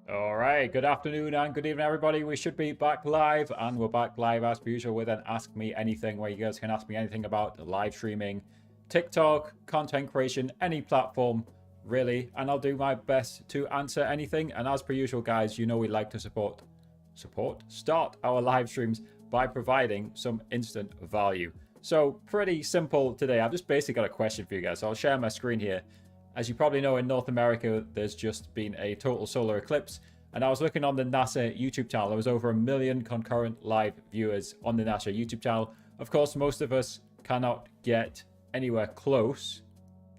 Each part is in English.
All right, good afternoon and good evening, everybody. We should be back live, and we're back live as per usual with an Ask Me Anything, where you guys can ask me anything about live streaming, TikTok, content creation, any platform, really, and I'll do my best to answer anything. And as per usual, guys, you know we like to start our live streams by providing some instant value. So pretty simple today. I've just basically got a question for you guys. So I'll share my screen here. As you probably know, in North America, there's just been a total solar eclipse. And I was looking on the NASA YouTube channel. There was over 1 million concurrent live viewers on the NASA YouTube channel. Of course, most of us cannot get anywhere close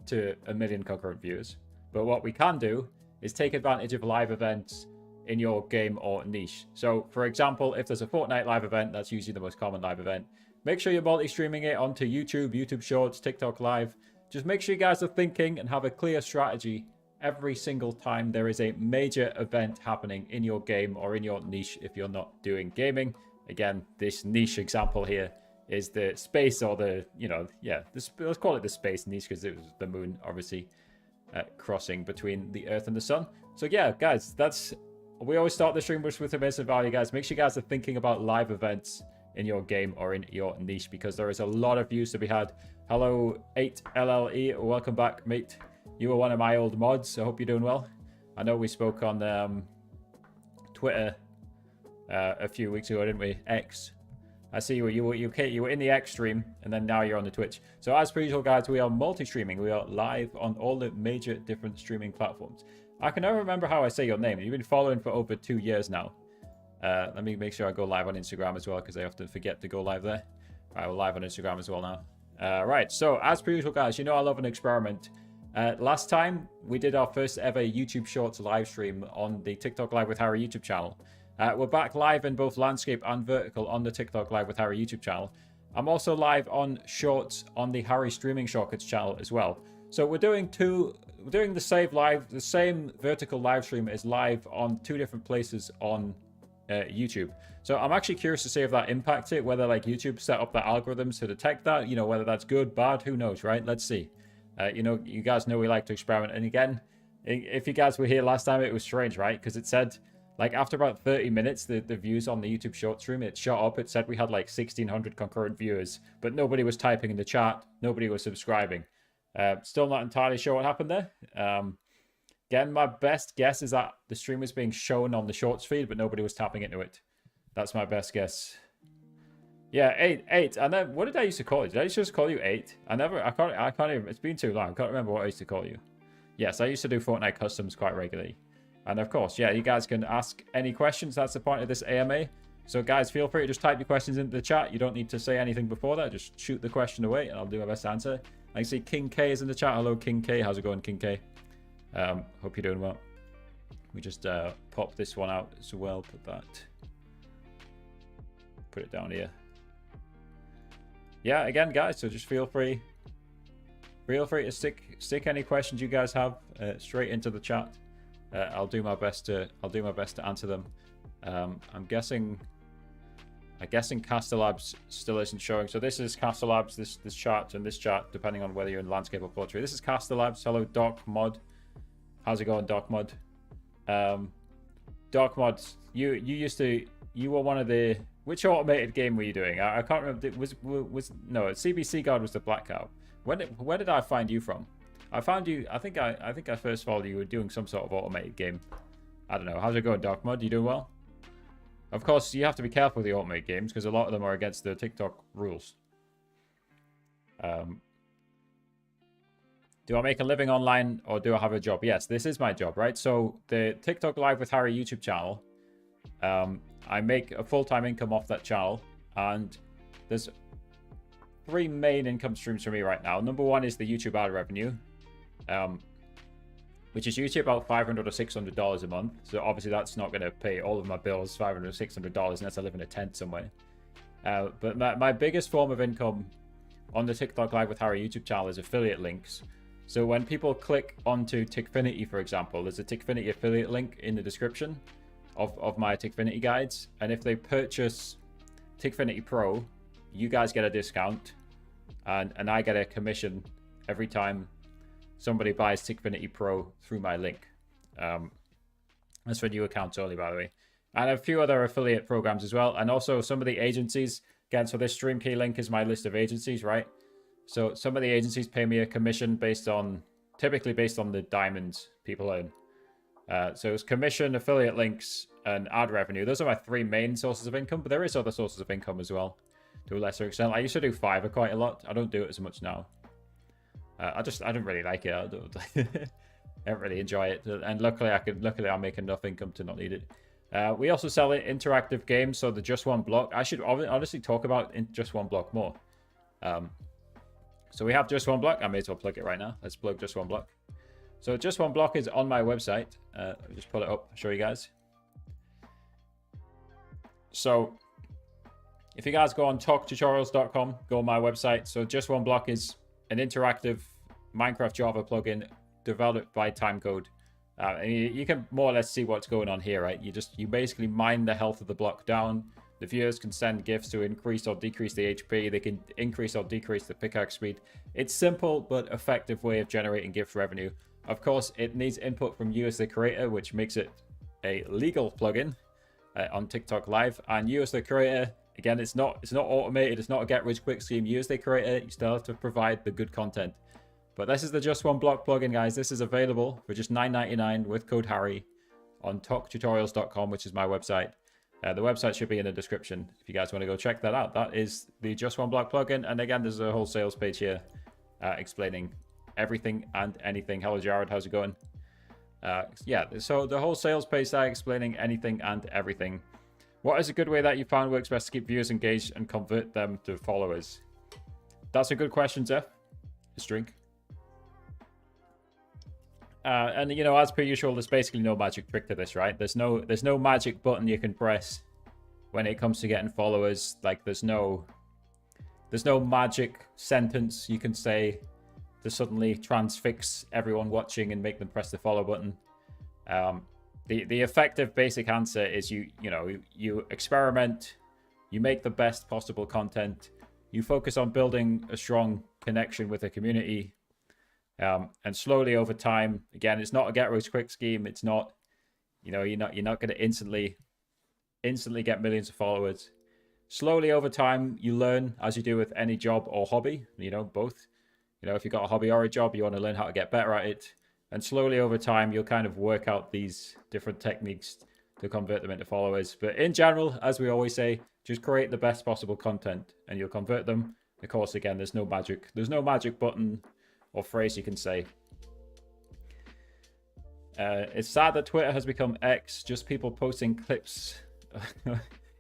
to 1 million concurrent viewers. But what we can do is take advantage of live events in your game or niche. So, for example, if there's a Fortnite live event, that's usually the most common live event. Make sure you're multi-streaming it onto YouTube, YouTube Shorts, TikTok Live. Just make sure you guys are thinking and have a clear strategy every single time there is a major event happening in your game or in your niche if you're not doing gaming. Again, this niche example here is the space or let's call it the space niche because it was the moon, obviously, crossing between the Earth and the Sun. So yeah, guys, we always start the stream with a message of value, guys. Make sure you guys are thinking about live events in your game or in your niche because there is a lot of views to be had. Hello, 8LLE. Welcome back, mate. You were one of my old mods. I hope you're doing well. I know we spoke on Twitter a few weeks ago, didn't we? X. I see you were in the X stream, and then now you're on the Twitch. So as per usual, guys, we are multi-streaming. We are live on all the major different streaming platforms. I can never remember how I say your name. You've been following for over 2 years now. Let me make sure I go live on Instagram as well, because I often forget to go live there. All right, we're live on Instagram as well now. Right, so as per usual, guys, you know I love an experiment. Last time, we did our first ever YouTube Shorts live stream on the TikTok Live with Harry YouTube channel. We're back live in both landscape and vertical on the TikTok Live with Harry YouTube channel. I'm also live on Shorts on the Harry Streaming Shortcuts channel as well. So we're doing the same vertical live stream is live on 2 different places on YouTube. So I'm actually curious to see if that impacts it, whether like YouTube set up the algorithms to detect that, whether that's good, bad, who knows, right? Let's see. You guys know we like to experiment. And again, if you guys were here last time, it was strange, right? Because it said, like, after about 30 minutes, the views on the YouTube short stream, it shot up. It said we had like 1,600 concurrent viewers, but nobody was typing in the chat. Nobody was subscribing. Still not entirely sure what happened there. Again, my best guess is that the stream was being shown on the shorts feed, but nobody was tapping into it. That's my best guess. Yeah, 8. And then what did I used to call you? Did I just call you 8? I can't even, it's been too long. I can't remember what I used to call you. Yes, I used to do Fortnite customs quite regularly. And of course, yeah, you guys can ask any questions. That's the point of this AMA. So guys, feel free to just type your questions into the chat. You don't need to say anything before that. Just shoot the question away and I'll do my best to answer. I can see King K is in the chat. Hello, King K. How's it going, King K? Hope you're doing well. We just pop this one out as well. Put it down here. Yeah, again, guys. So just feel free to stick any questions you guys have straight into the chat. I'll do my best to answer them. I'm guessing Castellabs still isn't showing. So this is Castellabs, this chart and this chart, depending on whether you're in landscape or portrait. This is Castellabs. Hello, Doc Mod. How's it going, Doc Mod? Doc Mod, you were one of the, which automated game were you doing? I can't remember. No, CBC Guard was the Black Cow. Where did I find you from? I found you. I think I first followed you. You were doing some sort of automated game. I don't know. How's it going, Doc Mod? You doing well? Of course, you have to be careful with the automated games because a lot of them are against the TikTok rules. Do I make a living online or do I have a job? Yes, this is my job, right? So the TikTok Live with Harry YouTube channel, I make a full-time income off that channel, and there's 3 main income streams for me right now. Number 1 is the YouTube ad revenue, which is usually about $500 or $600 a month. So obviously that's not going to pay all of my bills, $500 or $600, unless I live in a tent somewhere. But my biggest form of income on the TikTok Live with Harry YouTube channel is affiliate links. So when people click onto Tickfinity, for example, there's a Tickfinity affiliate link in the description of my Tickfinity guides. And if they purchase Tickfinity Pro, you guys get a discount. And I get a commission every time somebody buys Tickfinity Pro through my link. That's for new accounts only, by the way. And a few other affiliate programs as well. And also some of the agencies. Again, so this StreamKey link is my list of agencies, right? So some of the agencies pay me a commission typically based on the diamonds people earn. So it's commission, affiliate links, and ad revenue. Those are my 3 main sources of income, but there is other sources of income as well, to a lesser extent. I used to do Fiverr quite a lot. I don't do it as much now. I don't really like it. I don't really enjoy it, and luckily I make enough income to not need it. We also sell interactive games, so the Just One Block. I should honestly talk about Just One Block more. So we have Just One Block. I may as well plug it right now. Let's plug Just One Block. So Just One Block is on my website. I'll just pull it up, show you guys. So if you guys go on talktutorials.com, go on my website. So Just One Block is an interactive Minecraft Java plugin developed by Timecode. And you can more or less see what's going on here, right? You basically mine the health of the block down. The viewers can send gifts to increase or decrease the HP. They can increase or decrease the pickaxe speed. It's simple but effective way of generating gift revenue. Of course, it needs input from you as the creator, which makes it a legal plugin on TikTok Live. And you as the creator, again, it's not automated. It's not a get-rich-quick scheme. You as the creator, you still have to provide the good content. But this is the Just One Block plugin, guys. This is available for just $9.99 with code Harry on talktutorials.com, which is my website. The website should be in the description if you guys want to go check that out. That is the Just One Block plugin. And again, there's a whole sales page here explaining everything and anything. Hello, Jared. How's it going? Yeah, so the whole sales page there explaining anything and everything. What is a good way that you found works best to keep viewers engaged and convert them to followers? That's a good question, Jeff. Just drink. And you know, as per usual, there's basically no magic trick to this, right? There's no magic button you can press when it comes to getting followers. Like there's no magic sentence you can say to suddenly transfix everyone watching and make them press the follow button. The effective basic answer is you experiment, you make the best possible content, you focus on building a strong connection with the community. And slowly over time, again, it's not a get-rich-quick scheme. It's not, you're not going to instantly get millions of followers. Slowly over time, you learn, as you do with any job or hobby. Both. If you've got a hobby or a job, you want to learn how to get better at it. And slowly over time, you'll kind of work out these different techniques to convert them into followers. But in general, as we always say, just create the best possible content, and you'll convert them. Of course, again, there's no magic button or phrase you can say. It's sad that Twitter has become X, just people posting clips.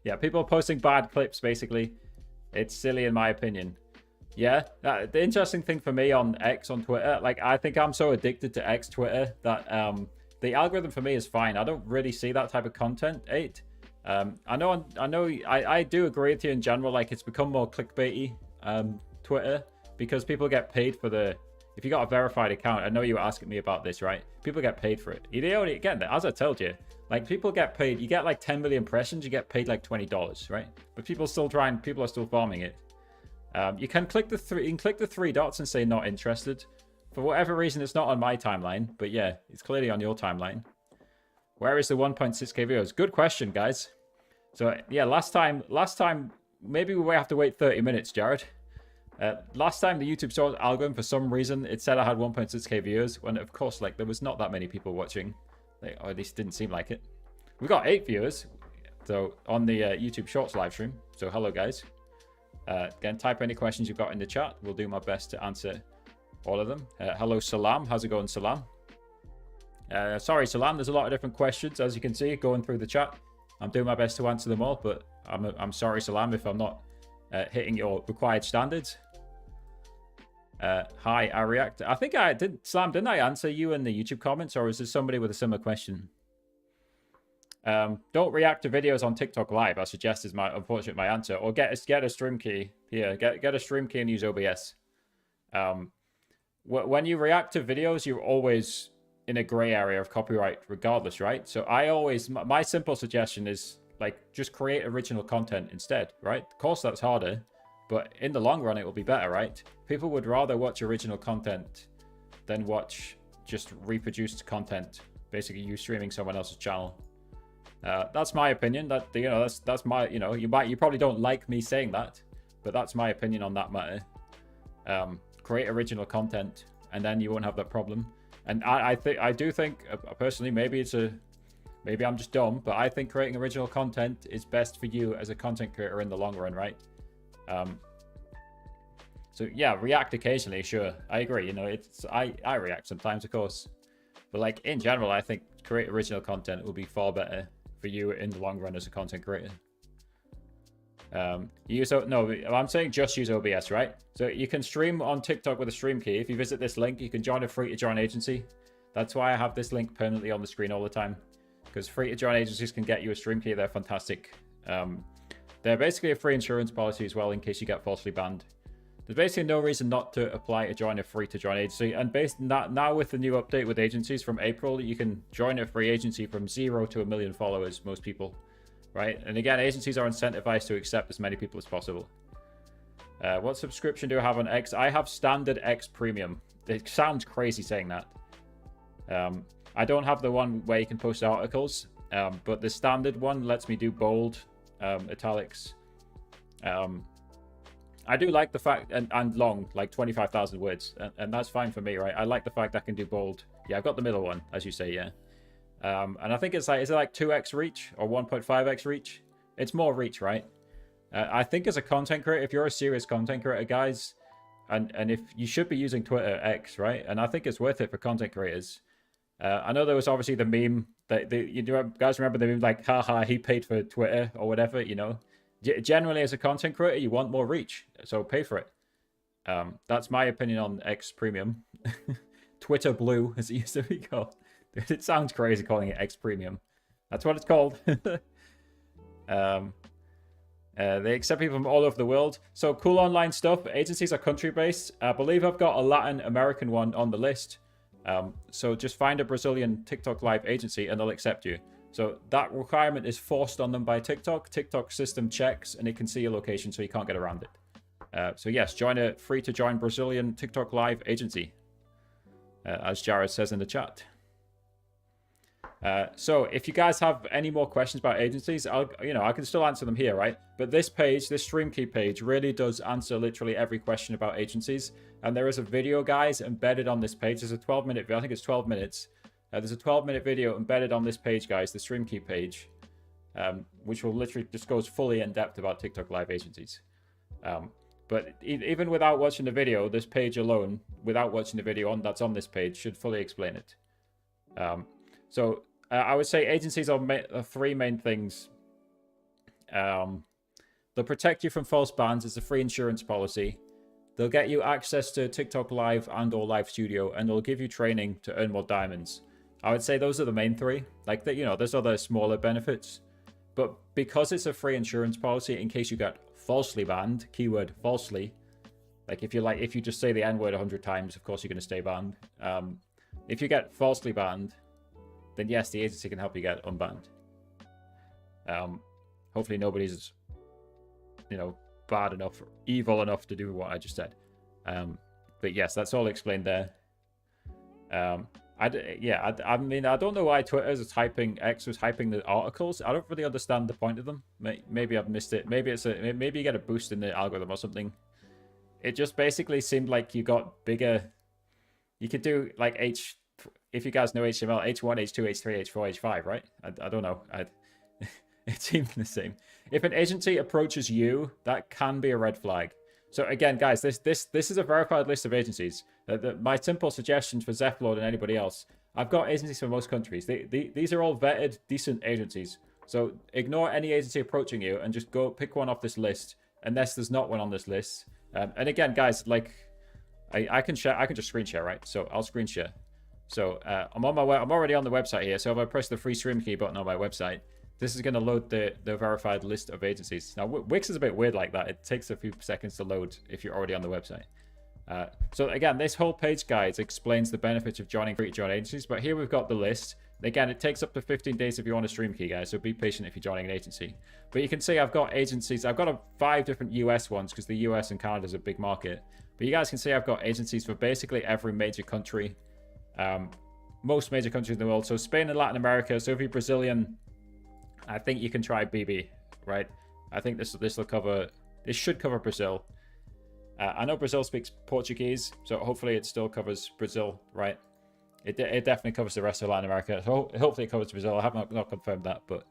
Yeah, people posting bad clips, basically. It's silly in my opinion. Yeah, the interesting thing for me on X, on Twitter, like I think I'm so addicted to X Twitter that the algorithm for me is fine. I don't really see that type of content. I do agree with you in general, like it's become more clickbaity, Twitter, because people get paid for if you got a verified account. I know you were asking me about this, right? People get paid for it. Again, as I told you, like people get paid. You get like 10 million impressions, you get paid like $20, right? But people are still farming it. You can click the three dots and say not interested. For whatever reason, it's not on my timeline, but yeah, it's clearly on your timeline. Where is the 1.6k viewers? Good question, guys. So yeah, last time, maybe we have to wait 30 minutes, Jared. Last time the YouTube Shorts algorithm, for some reason, it said I had 1.6k viewers, when of course, like there was not that many people watching, or at least didn't seem like it. We got 8 viewers, so on the YouTube Shorts live stream. So hello, guys. Again, type any questions you've got in the chat. We'll do my best to answer all of them. Hello, Salam. How's it going, Salam? Sorry, Salam. There's a lot of different questions, as you can see, going through the chat. I'm doing my best to answer them all, but I'm sorry, Salam, if I'm not hitting your required standards. Hi, I react. I think I did, Slam, didn't I answer you in the YouTube comments, or is there somebody with a similar question? Don't react to videos on TikTok Live, I suggest is my answer. Or get a stream key. Here, get a stream key and use OBS. When you react to videos, you're always in a gray area of copyright regardless, right? So my simple suggestion is like just create original content instead, right? Of course that's harder, but in the long run it will be better, right? People would rather watch original content than watch just reproduced content basically you streaming someone else's channel. That's my opinion. That's my, you probably don't like me saying that, but that's my opinion on that matter. Create original content, and then you won't have that problem. And I do think personally, maybe I'm just dumb, but I think creating original content is best for you as a content creator in the long run, right? So yeah, react occasionally, sure, I agree. I react sometimes, of course, but like in general, I think create original content will be far better for you in the long run as a content creator. I'm saying just use OBS, right? So you can stream on TikTok with a stream key. If you visit this link, you can join a free to join agency. That's why I have this link permanently on the screen all the time, because free to join agencies can get you a stream key. They're fantastic. They're basically a free insurance policy as well in case you get falsely banned. There's basically no reason not to apply to join a free to join agency. And based on that, now with the new update with agencies from April, you can join a free agency from 0 to 1 million followers, most people, right? And again, agencies are incentivized to accept as many people as possible. What subscription do I have on X? I have standard X premium. It sounds crazy saying that. I don't have the one where you can post articles, but the standard one lets me do bold, italics. I do like the fact, and long, like 25,000 words, and that's fine for me, right? I like the fact I can do bold. Yeah, I've got the middle one, as you say, yeah. And I think it's like, is it like 2x reach or 1.5x reach? It's more reach, right? I think as a content creator, if you're a serious content creator, guys, and if you should be using Twitter X, right? And I think it's worth it for content creators. I know there was obviously the meme that you guys remember the meme like, haha, he paid for Twitter or whatever, Generally, as a content creator, you want more reach, so pay for it. That's my opinion on X Premium. Twitter Blue, as it used to be called. It sounds crazy calling it X Premium. That's what it's called. They accept people from all over the world. So cool online stuff. Agencies are country-based. I believe I've got a Latin American one on the list. So just find a Brazilian TikTok live agency and they'll accept you. So that requirement is forced on them by TikTok. TikTok system checks and it can see your location so you can't get around it. So yes, join a free to join Brazilian TikTok live agency, as Jared says in the chat. So if you guys have any more questions about agencies, I can still answer them here, right? But this page, this StreamKey page, really does answer literally every question about agencies. And there is a video, guys, embedded on this page. There's a 12-minute video. I think it's 12 minutes. There's a 12-minute video embedded on this page, guys, the StreamKey page, which will literally just goes fully in depth about TikTok live agencies. But even without watching the video, this page alone, without watching the video that's on this page, should fully explain it. So I would say agencies are three main things. They'll protect you from false bans. It's a free insurance policy. They'll get you access to TikTok Live and or Live Studio, and they'll give you training to earn more diamonds. I would say those are the main three. Like, there's other smaller benefits. But because it's a free insurance policy, in case you get falsely banned, keyword falsely, like if you just say the N-word 100 times, of course you're going to stay banned. If you get falsely banned, then yes, the agency can help you get unbanned. Hopefully nobody's, bad enough, evil enough to do what I just said. But yes, that's all explained there. I mean, I don't know why X was hyping the articles. I don't really understand the point of them. Maybe I've missed it. Maybe maybe you get a boost in the algorithm or something. It just basically seemed like you got bigger. You could do like if you guys know HTML, H1, H2, H3, H4, H5, right? I don't know. It seemed the same. If an agency approaches you, that can be a red flag. So again, guys, this is a verified list of agencies. My simple suggestions for Zephlord and anybody else, I've got agencies for most countries. These are all vetted, decent agencies. So ignore any agency approaching you and just go pick one off this list, unless there's not one on this list. And again, guys, like I can share, I can just screen share, right? So I'll screen share. So I'm already on the website here. So if I press the free stream key button on my website, this is going to load the verified list of agencies. Now, Wix is a bit weird like that. It takes a few seconds to load if you're already on the website. So again, this whole page, guys, explains the benefits of joining free to join agencies. But here we've got the list. Again, it takes up to 15 days if you want a stream key, guys. So be patient if you're joining an agency. But you can see I've got agencies. I've got 5 different US ones because the US and Canada is a big market. But you guys can see I've got agencies for basically every major country. most major countries in the world. So Spain and Latin America. So if you're Brazilian, I think you can try BB, right? I think this will cover. This should cover Brazil. I know Brazil speaks Portuguese, so hopefully it still covers Brazil, right? It definitely covers the rest of Latin America. So hopefully it covers Brazil. I have not confirmed that, but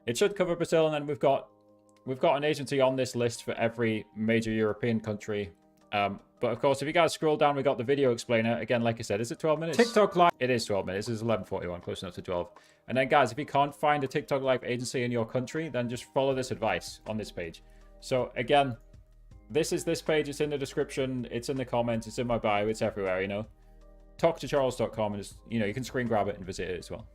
it should cover Brazil. And then we've got an agency on this list for every major European country. But of course, if you guys scroll down, we got the video explainer. Again, like I said, is it 12 minutes? TikTok Live. It is 12 minutes. It is 11:41, close enough to 12. And then, guys, if you can't find a TikTok Live agency in your country, then just follow this advice on this page. So again, this is this page. It's in the description. It's in the comments. It's in my bio. It's everywhere, you know. Talktocharles.com, and just, you know, you can screen grab it and visit it as well.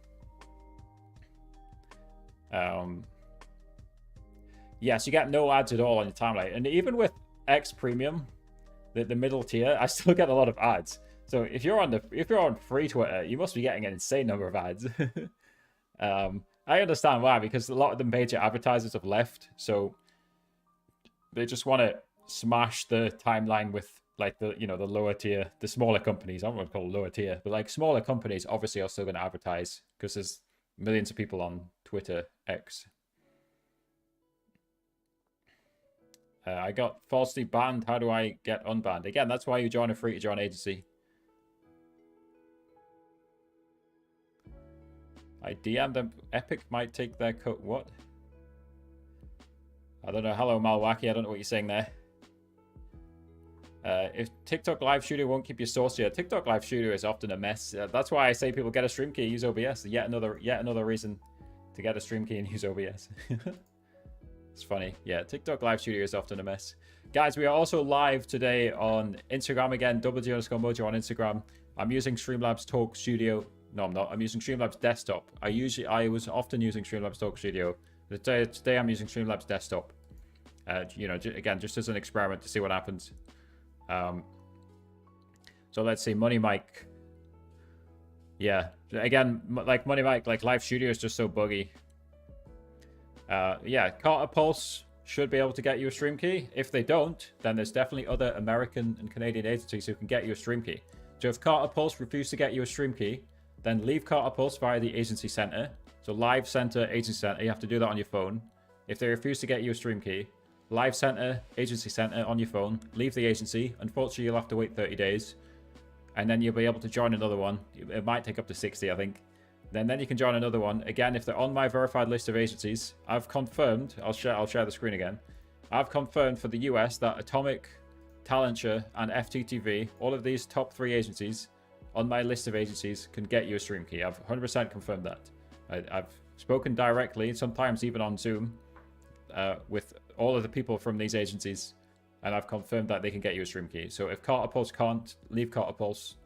Yes, you get no ads at all on your timeline. And even with X Premium, the middle tier, I still get a lot of ads. So if you're on free Twitter, you must be getting an insane number of ads. I understand why, because a lot of the major advertisers have left, so they just want to smash the timeline with like the lower tier, the smaller companies. I don't want to call it lower tier, but like smaller companies obviously are still going to advertise because there's millions of people on Twitter X. I got falsely banned. How do I get unbanned? Again, that's why you join a free-to-join agency. I DM them. Epic might take their cut. What? I don't know. Hello, Malwaki. I don't know what you're saying there. If TikTok Live Studio won't keep your source here, TikTok Live Studio is often a mess. That's why I say people get a stream key, use OBS. Yet another reason to get a stream key and use OBS. It's funny. Yeah, TikTok Live Studio is often a mess. Guys, we are also live today on Instagram again, _Mojo on Instagram. I'm using Streamlabs Talk Studio. No, I'm not. I'm using Streamlabs Desktop. I was often using Streamlabs Talk Studio. Today I'm using Streamlabs Desktop. You know, again, just as an experiment to see what happens. So let's see, Money Mike. Yeah, again, like Money Mike, like Live Studio is just so buggy. Yeah, Carter Pulse should be able to get you a stream key. If they don't, then there's definitely other American and Canadian agencies who can get you a stream key. So if Carter Pulse refuse to get you a stream key, then leave Carter Pulse via the agency center. So Live Center, Agency Center, you have to do that on your phone. If they refuse to get you a stream key, Live Center, Agency Center on your phone, leave the agency. Unfortunately, you'll have to wait 30 days. And then you'll be able to join another one. It might take up to 60, I think. Then you can join another one. Again, if they're on my verified list of agencies, I've confirmed, I'll share the screen again. I've confirmed for the US that Atomic, Talenture, and FTTV, all of these top 3 agencies on my list of agencies can get you a stream key. I've 100% confirmed that. I've spoken directly, sometimes even on Zoom, with all of the people from these agencies, and I've confirmed that they can get you a stream key. So if Carter Pulse can't, leave Carter Pulse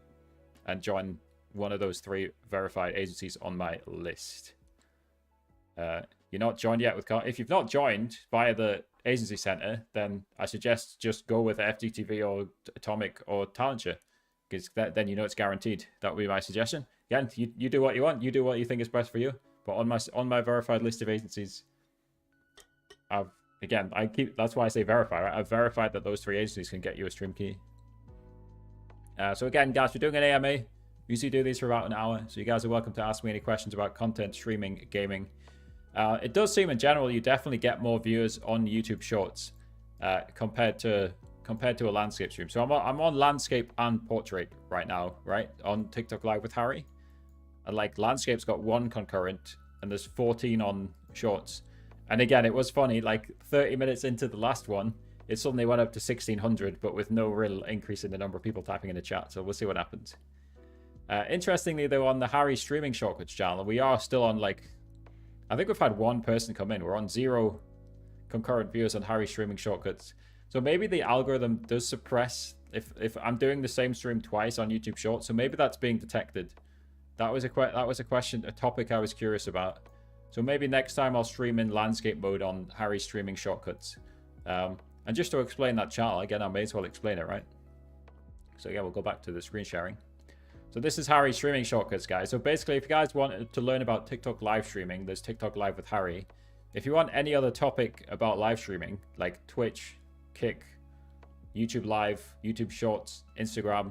and join one of those 3 verified agencies on my list. You're not joined yet with Carter. If you've not joined via the agency center, then I suggest just go with FTTV or Atomic or Talenture, because then you know it's guaranteed. That would be my suggestion. Again, you do what you want. You do what you think is best for you. But on my verified list of agencies, that's why I say verify, right? I've verified that those 3 agencies can get you a stream key. So again, guys, we're doing an AMA. We usually do these for about an hour, so you guys are welcome to ask me any questions about content, streaming, gaming. It does seem in general you definitely get more viewers on YouTube Shorts compared to a landscape stream. So I'm on landscape and portrait right now, right, on TikTok Live with Harry. And like landscape's got 1 concurrent, and there's 14 on Shorts. And again, it was funny, like 30 minutes into the last one, it suddenly went up to 1600, but with no real increase in the number of people typing in the chat. So we'll see what happens. Interestingly, though, on the Harry Streaming Shortcuts channel, we are still on, like, I think we've had 1 person come in. We're on 0 concurrent viewers on Harry Streaming Shortcuts. So maybe the algorithm does suppress if I'm doing the same stream twice on YouTube Shorts. So maybe that's being detected. That was a topic I was curious about. So maybe next time I'll stream in landscape mode on Harry Streaming Shortcuts. And just to explain that channel, again, I may as well explain it, right? So yeah, we'll go back to the screen sharing. So this is Harry Streaming Shortcuts, guys. So basically, if you guys want to learn about TikTok live streaming, there's TikTok Live with Harry. If you want any other topic about live streaming, like Twitch, Kick, YouTube Live, YouTube Shorts, Instagram,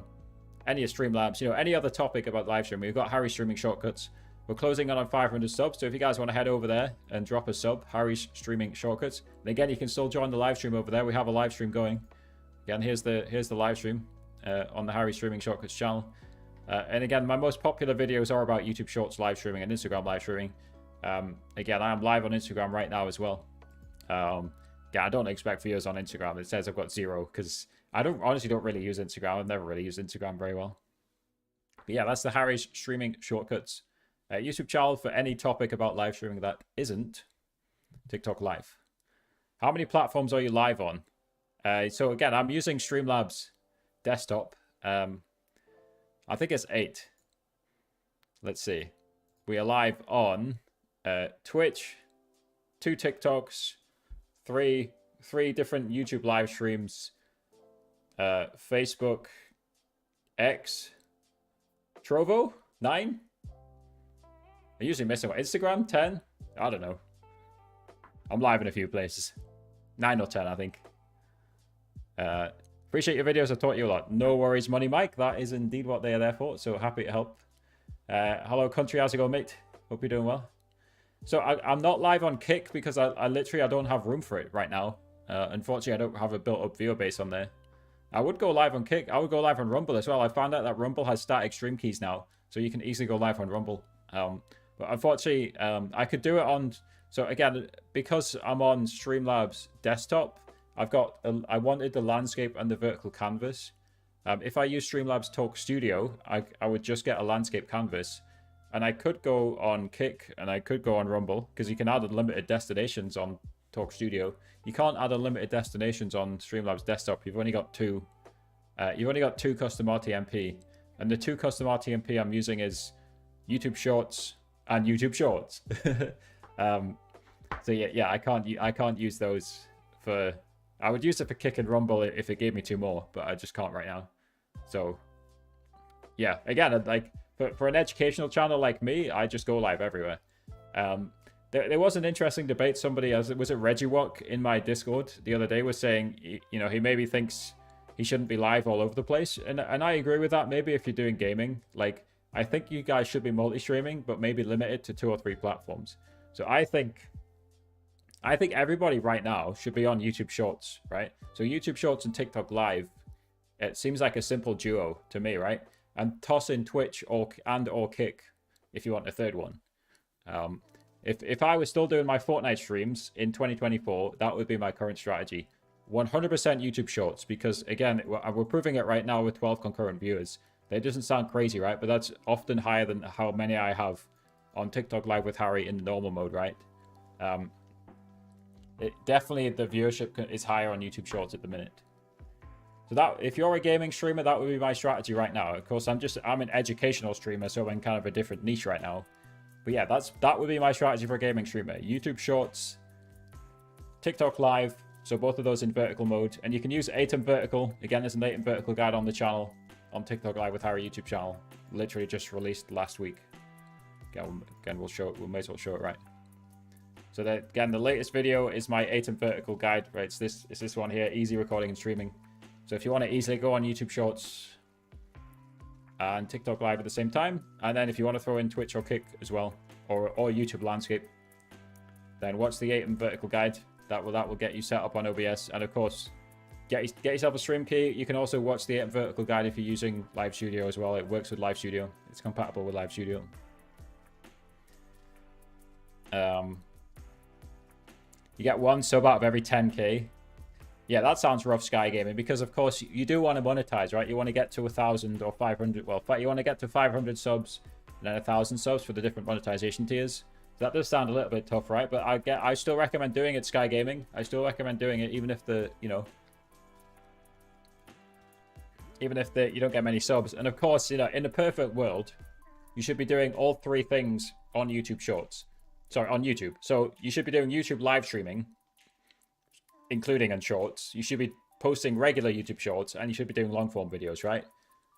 any of Streamlabs, you know, any other topic about live streaming. We've got Harry Streaming Shortcuts. We're closing on 500 subs, so if you guys want to head over there and drop a sub, Harry's Streaming Shortcuts. And again, you can still join the live stream over there. We have a live stream going. Again, here's the live stream on the Harry Streaming Shortcuts channel. And again, my most popular videos are about YouTube Shorts live streaming and Instagram live streaming. Again, I am live on Instagram right now as well. Yeah, I don't expect viewers on Instagram. It says I've got 0 because I honestly don't really use Instagram. I've never really used Instagram very well. But yeah, that's the Harry's Streaming Shortcuts YouTube channel for any topic about live streaming that isn't TikTok Live. How many platforms are you live on? So again, I'm using Streamlabs desktop. I think it's 8. Let's see. We are live on Twitch, 2 TikToks, 3 different YouTube live streams, Facebook, X, Trovo, 9. I'm usually missing one. Instagram, 10. I don't know. I'm live in a few places. 9 or 10, I think. Appreciate your videos. I've taught you a lot. No worries, Money Mike. That is indeed what they are there for. So happy to help. Hello, country. How's it going, mate? Hope you're doing well. So I'm not live on Kick because I literally don't have room for it right now. Unfortunately, I don't have a built-up viewer base on there. I would go live on Kick. I would go live on Rumble as well. I found out that Rumble has static stream keys now, so you can easily go live on Rumble. But unfortunately, I could do it on... So again, because I'm on Streamlabs desktop, I wanted the landscape and the vertical canvas. If I use Streamlabs Talk Studio, I would just get a landscape canvas. And I could go on Kick and I could go on Rumble because you can add unlimited destinations on Talk Studio. You can't add unlimited destinations on Streamlabs desktop. You've only got 2. You've only got 2 custom RTMP. And the 2 custom RTMP I'm using is YouTube Shorts and YouTube Shorts. So yeah, I can't use those for... I would use it for Kick and Rumble if it gave me 2 more, but I just can't right now. So yeah, again, like for an educational channel like me, I just go live everywhere. There was an interesting debate. Somebody, was it Reggie Walk in my Discord the other day, was saying, you know, he maybe thinks he shouldn't be live all over the place, and I agree with that. Maybe if you're doing gaming, like I think you guys should be multi-streaming, but maybe limited to 2 or 3 platforms. So I think everybody right now should be on YouTube Shorts, right? So YouTube Shorts and TikTok Live, it seems like a simple duo to me, right? And toss in Twitch or Kick if you want a 3rd one. If I was still doing my Fortnite streams in 2024, that would be my current strategy. 100% YouTube Shorts, because again, we're proving it right now with 12 concurrent viewers. That doesn't sound crazy, right? But that's often higher than how many I have on TikTok Live with Harry in the normal mode, right? Definitely the viewership is higher on YouTube Shorts at the minute. So that, if you're a gaming streamer, that would be my strategy right now. Of course, I'm an educational streamer, so I'm in kind of a different niche right now. But yeah, that would be my strategy for a gaming streamer. YouTube Shorts, TikTok Live, so both of those in vertical mode. And you can use ATEM Vertical. Again, there's an ATEM Vertical guide on the channel, on TikTok Live with Harry YouTube channel. Literally just released last week. Again, we'll show it. We may as well show it right. So that, again, the latest video is my ATEM Vertical guide, right? It's this one here, easy recording and streaming. So if you want to easily go on YouTube Shorts and TikTok Live at the same time, and then if you want to throw in Twitch or Kick as well, or YouTube Landscape, then watch the ATEM Vertical guide. That will get you set up on OBS, and of course, get yourself a stream key. You can also watch the ATEM Vertical guide if you're using Live Studio as well. It works with Live Studio. It's compatible with Live Studio. You get 1 sub out of every 10k. Yeah, that sounds rough, Sky Gaming, because of course you do want to monetize, right? You want to get to 1,000 or 500. Well, you want to get to 500 subs and then 1,000 subs for the different monetization tiers. So that does sound a little bit tough, right? But I still recommend doing it, Sky Gaming. I still recommend doing it, even if you don't get many subs. And of course, in the perfect world, you should be doing all 3 things on YouTube Shorts. Sorry, on YouTube. So you should be doing YouTube live streaming, including on Shorts. You should be posting regular YouTube Shorts, and you should be doing long form videos, right?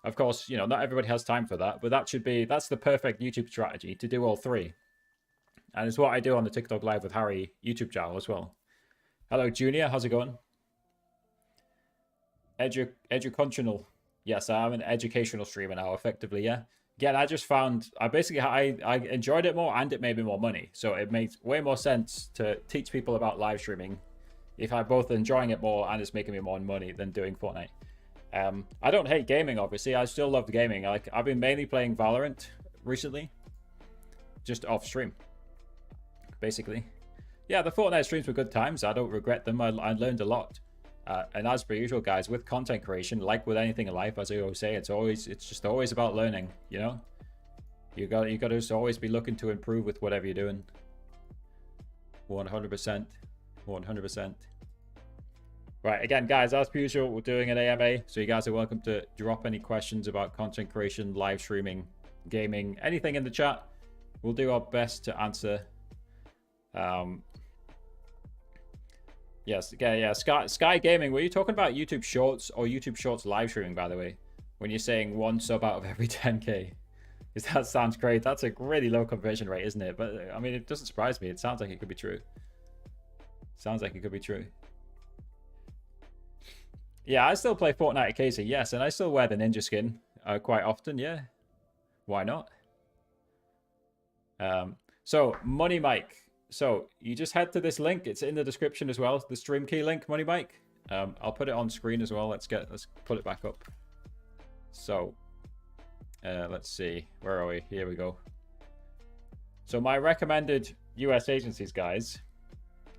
Of course, not everybody has time for that, but that's the perfect YouTube strategy, to do all 3. And it's what I do on the TikTok Live with Harry YouTube channel as well. Hello, Junior. How's it going? Educational. Yes, I'm an educational streamer now, effectively, yeah. Again, I just found I enjoyed it more and it made me more money. So it makes way more sense to teach people about live streaming if I'm both enjoying it more and it's making me more money than doing Fortnite. I don't hate gaming, obviously. I still love the gaming. Like, I've been mainly playing Valorant recently, just off stream, basically. Yeah, the Fortnite streams were good times. I don't regret them. I learned a lot. And as per usual, guys, with content creation, like with anything in life, as I always say, it's just always about learning. You know, you got to just always be looking to improve with whatever you're doing. 100%, 100%. Right, again, guys, as per usual, we're doing an AMA, so you guys are welcome to drop any questions about content creation, live streaming, gaming, anything in the chat. We'll do our best to answer. Yes, okay, yeah. Sky Gaming, were you talking about YouTube Shorts or YouTube Shorts live streaming, by the way? When you're saying 1 sub out of every 10k? Because that sounds great. That's a really low conversion rate, isn't it? But, I mean, it doesn't surprise me. It sounds like it could be true. Sounds like it could be true. Yeah, I still play Fortnite occasionally, yes. And I still wear the ninja skin quite often, yeah. Why not? So, Money Mike. So you just head to this link. It's in the description as well. The stream key link, Money Mike. I'll put it on screen as well. Let's put it back up. So let's see. Where are we? Here we go. So my recommended US agencies, guys,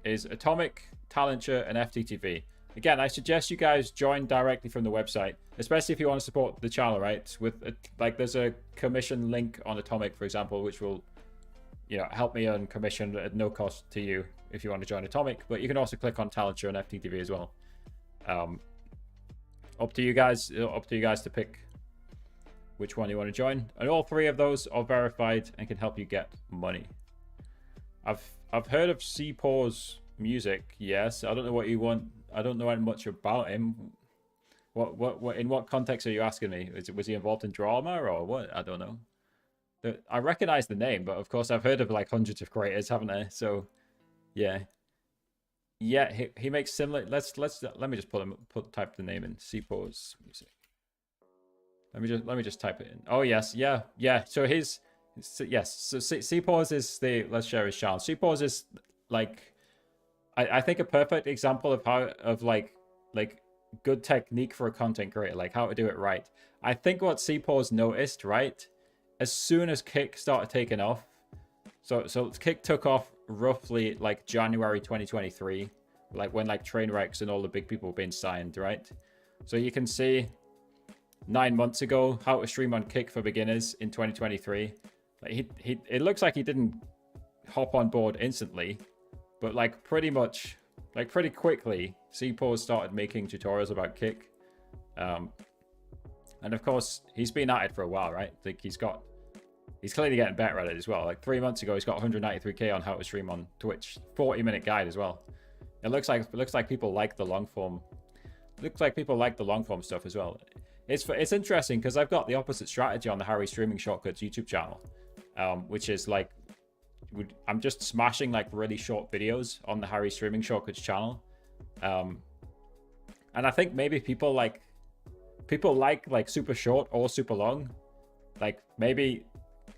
is Atomic, Talenture, and FTTV. Again, I suggest you guys join directly from the website, especially if you want to support the channel, right? With like, there's a commission link on Atomic, for example, which will, you know, help me earn commission at no cost to you if you want to join Atomic. But you can also click on Talenture and FTTV as well. Up to you guys to pick which one you want to join. And all 3 of those are verified and can help you get money. I've heard of CPAW's music. Yes, I don't know what you want. I don't know much about him. What in what context are you asking me? Was he involved in drama or what? I don't know. I recognize the name, but of course I've heard of like hundreds of creators, haven't I? So, yeah, he makes similar. Let me just type the name in. CPAW's music. Let me just type it in. Oh yes, yeah. So yes. So CPAW's is the, let's share his channel. CPAW's is like, I think a perfect example of like good technique for a content creator, like how to do it right. I think what CPAW's noticed, right? As soon as Kick started taking off, so Kick took off roughly like January 2023, like when like Trainwrecks and all the big people were being signed, right? So you can see 9 months ago how to stream on Kick for beginners in 2023. Like it looks like he didn't hop on board instantly, but like pretty quickly, CPAW started making tutorials about Kick. And of course, he's been at it for a while, right? Like he's clearly getting better at it as well. Like 3 months ago, he's got 193k on how to stream on Twitch. 40-minute guide as well. It looks like people like the long form. Looks like people like the long form stuff as well. It's interesting because I've got the opposite strategy on the Harry Streaming Shortcuts YouTube channel, which is like I'm just smashing like really short videos on the Harry Streaming Shortcuts channel, and I think maybe people like super short or super long. Like maybe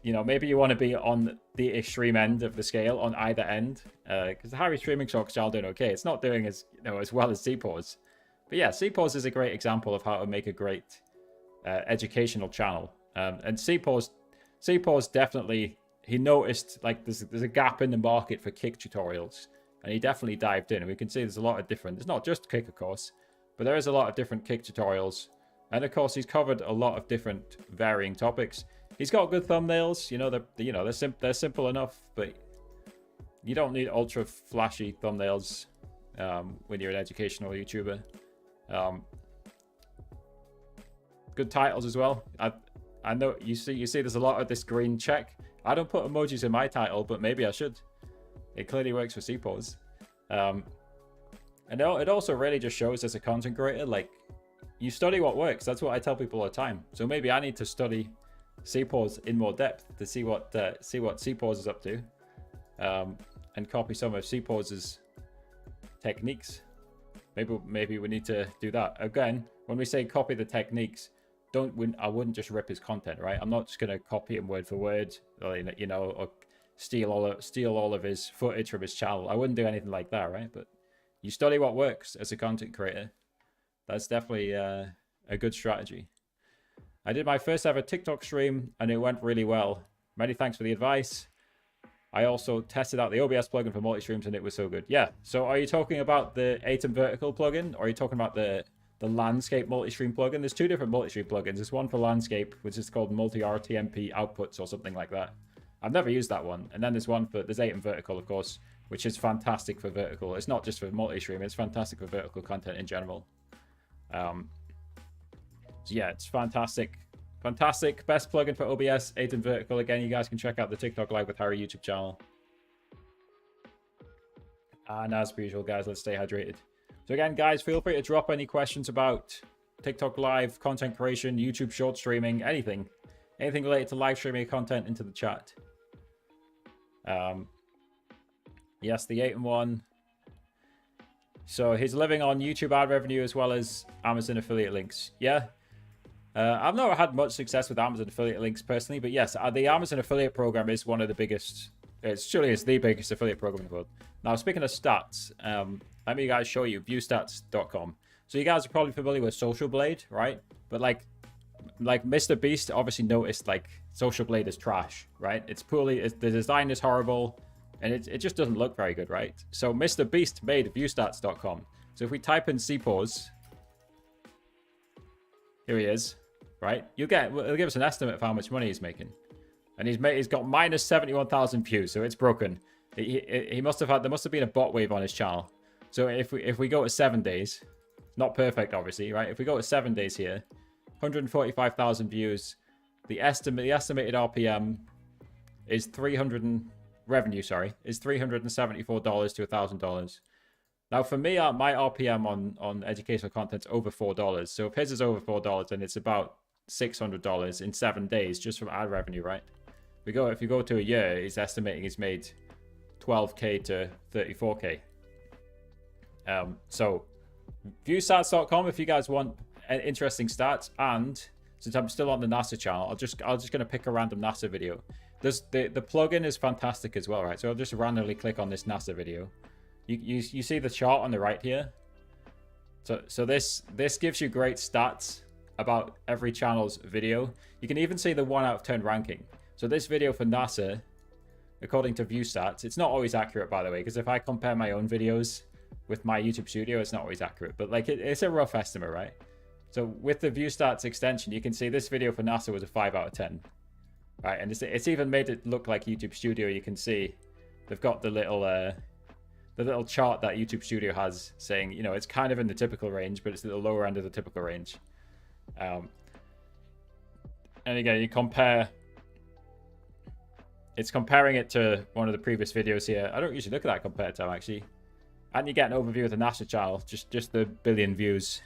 you want to be on the extreme end of the scale on either end, because the Harry Streaming Shortcuts channel doing okay. It's not doing as as well as CPAW's. But yeah, CPAW's is a great example of how to make a great educational channel. And CPAW's definitely, he noticed like there's a gap in the market for Kick tutorials, and he definitely dived in. And we can see there's a lot of different, it's not just Kick, of course, but there is a lot of different Kick tutorials. And of course, he's covered a lot of different varying topics. He's got good thumbnails, they're simple enough, but you don't need ultra flashy thumbnails when you're an educational YouTuber. Good titles as well. I know you see there's a lot of this green check. I don't put emojis in my title, but maybe I should. It clearly works for CPAW's. And it also really just shows as a content creator, like, you study what works. That's what I tell people all the time. So maybe I need to study CPAW's in more depth to see what CPAW's is up to, and copy some of CPAW's techniques. Maybe we need to do that. Again, when we say copy the techniques, I wouldn't just rip his content, right? I'm not just gonna copy him word for word, or, you know, or steal all of his footage from his channel. I wouldn't do anything like that, right? But you study what works as a content creator. That's definitely a good strategy. I did my first ever TikTok stream and it went really well. Many thanks for the advice. I also tested out the OBS plugin for multi-streams and it was so good. Yeah, so are you talking about the Atom Vertical plugin, or are you talking about the Landscape multi-stream plugin? There's two different multi-stream plugins. There's one for Landscape, which is called multi-RTMP outputs or something like that. I've never used that one. And then there's Atom Vertical, of course, which is fantastic for vertical. It's not just for multi-stream, it's fantastic for vertical content in general. So yeah, it's fantastic. Fantastic. Best plugin for OBS, Atom Vertical. Again, you guys can check out the TikTok Live with Harry YouTube channel. And as per usual, guys, let's stay hydrated. So again, guys, feel free to drop any questions about TikTok Live, content creation, YouTube short streaming, anything. Anything related to live streaming content into the chat. Yes, the Atom one. So he's living on YouTube ad revenue as well as Amazon affiliate links. Yeah. I've not had much success with Amazon affiliate links personally, but yes, the Amazon affiliate program is one of the biggest. It's the biggest affiliate program in the world. Now, speaking of stats, let me guys show you viewstats.com. So you guys are probably familiar with Social Blade, right? But like Mr. Beast obviously noticed like Social Blade is trash, right? It's poorly, the design is horrible, and it just doesn't look very good, right? So Mr. Beast made viewstats.com. So if we type in CPAWS, here he is, right? It'll give us an estimate of how much money he's making. And he's got minus 71,000 views, so it's broken. There must have been a bot wave on his channel. So if we go to 7 days, not perfect obviously, right? If we go to 7 days here, 145,000 views. The estimated RPM is revenue, is $374 to $1,000. Now for me, my RPM on educational content's over $4. So if his is over $4, then it's about $600 in 7 days just from ad revenue, right? If you go to a year, he's estimating he's made 12k to 34k. So viewstats.com if you guys want interesting stats. And since I'm still on the NASA channel, I'm just gonna pick a random NASA video. The plugin is fantastic as well, right? So I'll just randomly click on this NASA video. You see the chart on the right here. So this gives you great stats about every channel's video. You can even see the 1 out of 10 ranking. So this video for NASA, according to ViewStats, it's not always accurate, by the way, because if I compare my own videos with my YouTube Studio, it's not always accurate. But like it's a rough estimate, right? So with the ViewStats extension, you can see this video for NASA was a 5 out of 10. Right, and it's even made it look like YouTube Studio. You can see they've got the little chart that YouTube Studio has saying, you know, it's kind of in the typical range, but it's at the lower end of the typical range. And again, it's comparing it to one of the previous videos here. I don't usually look at that compared time, actually. And you get an overview of the NASA channel, just the billion views.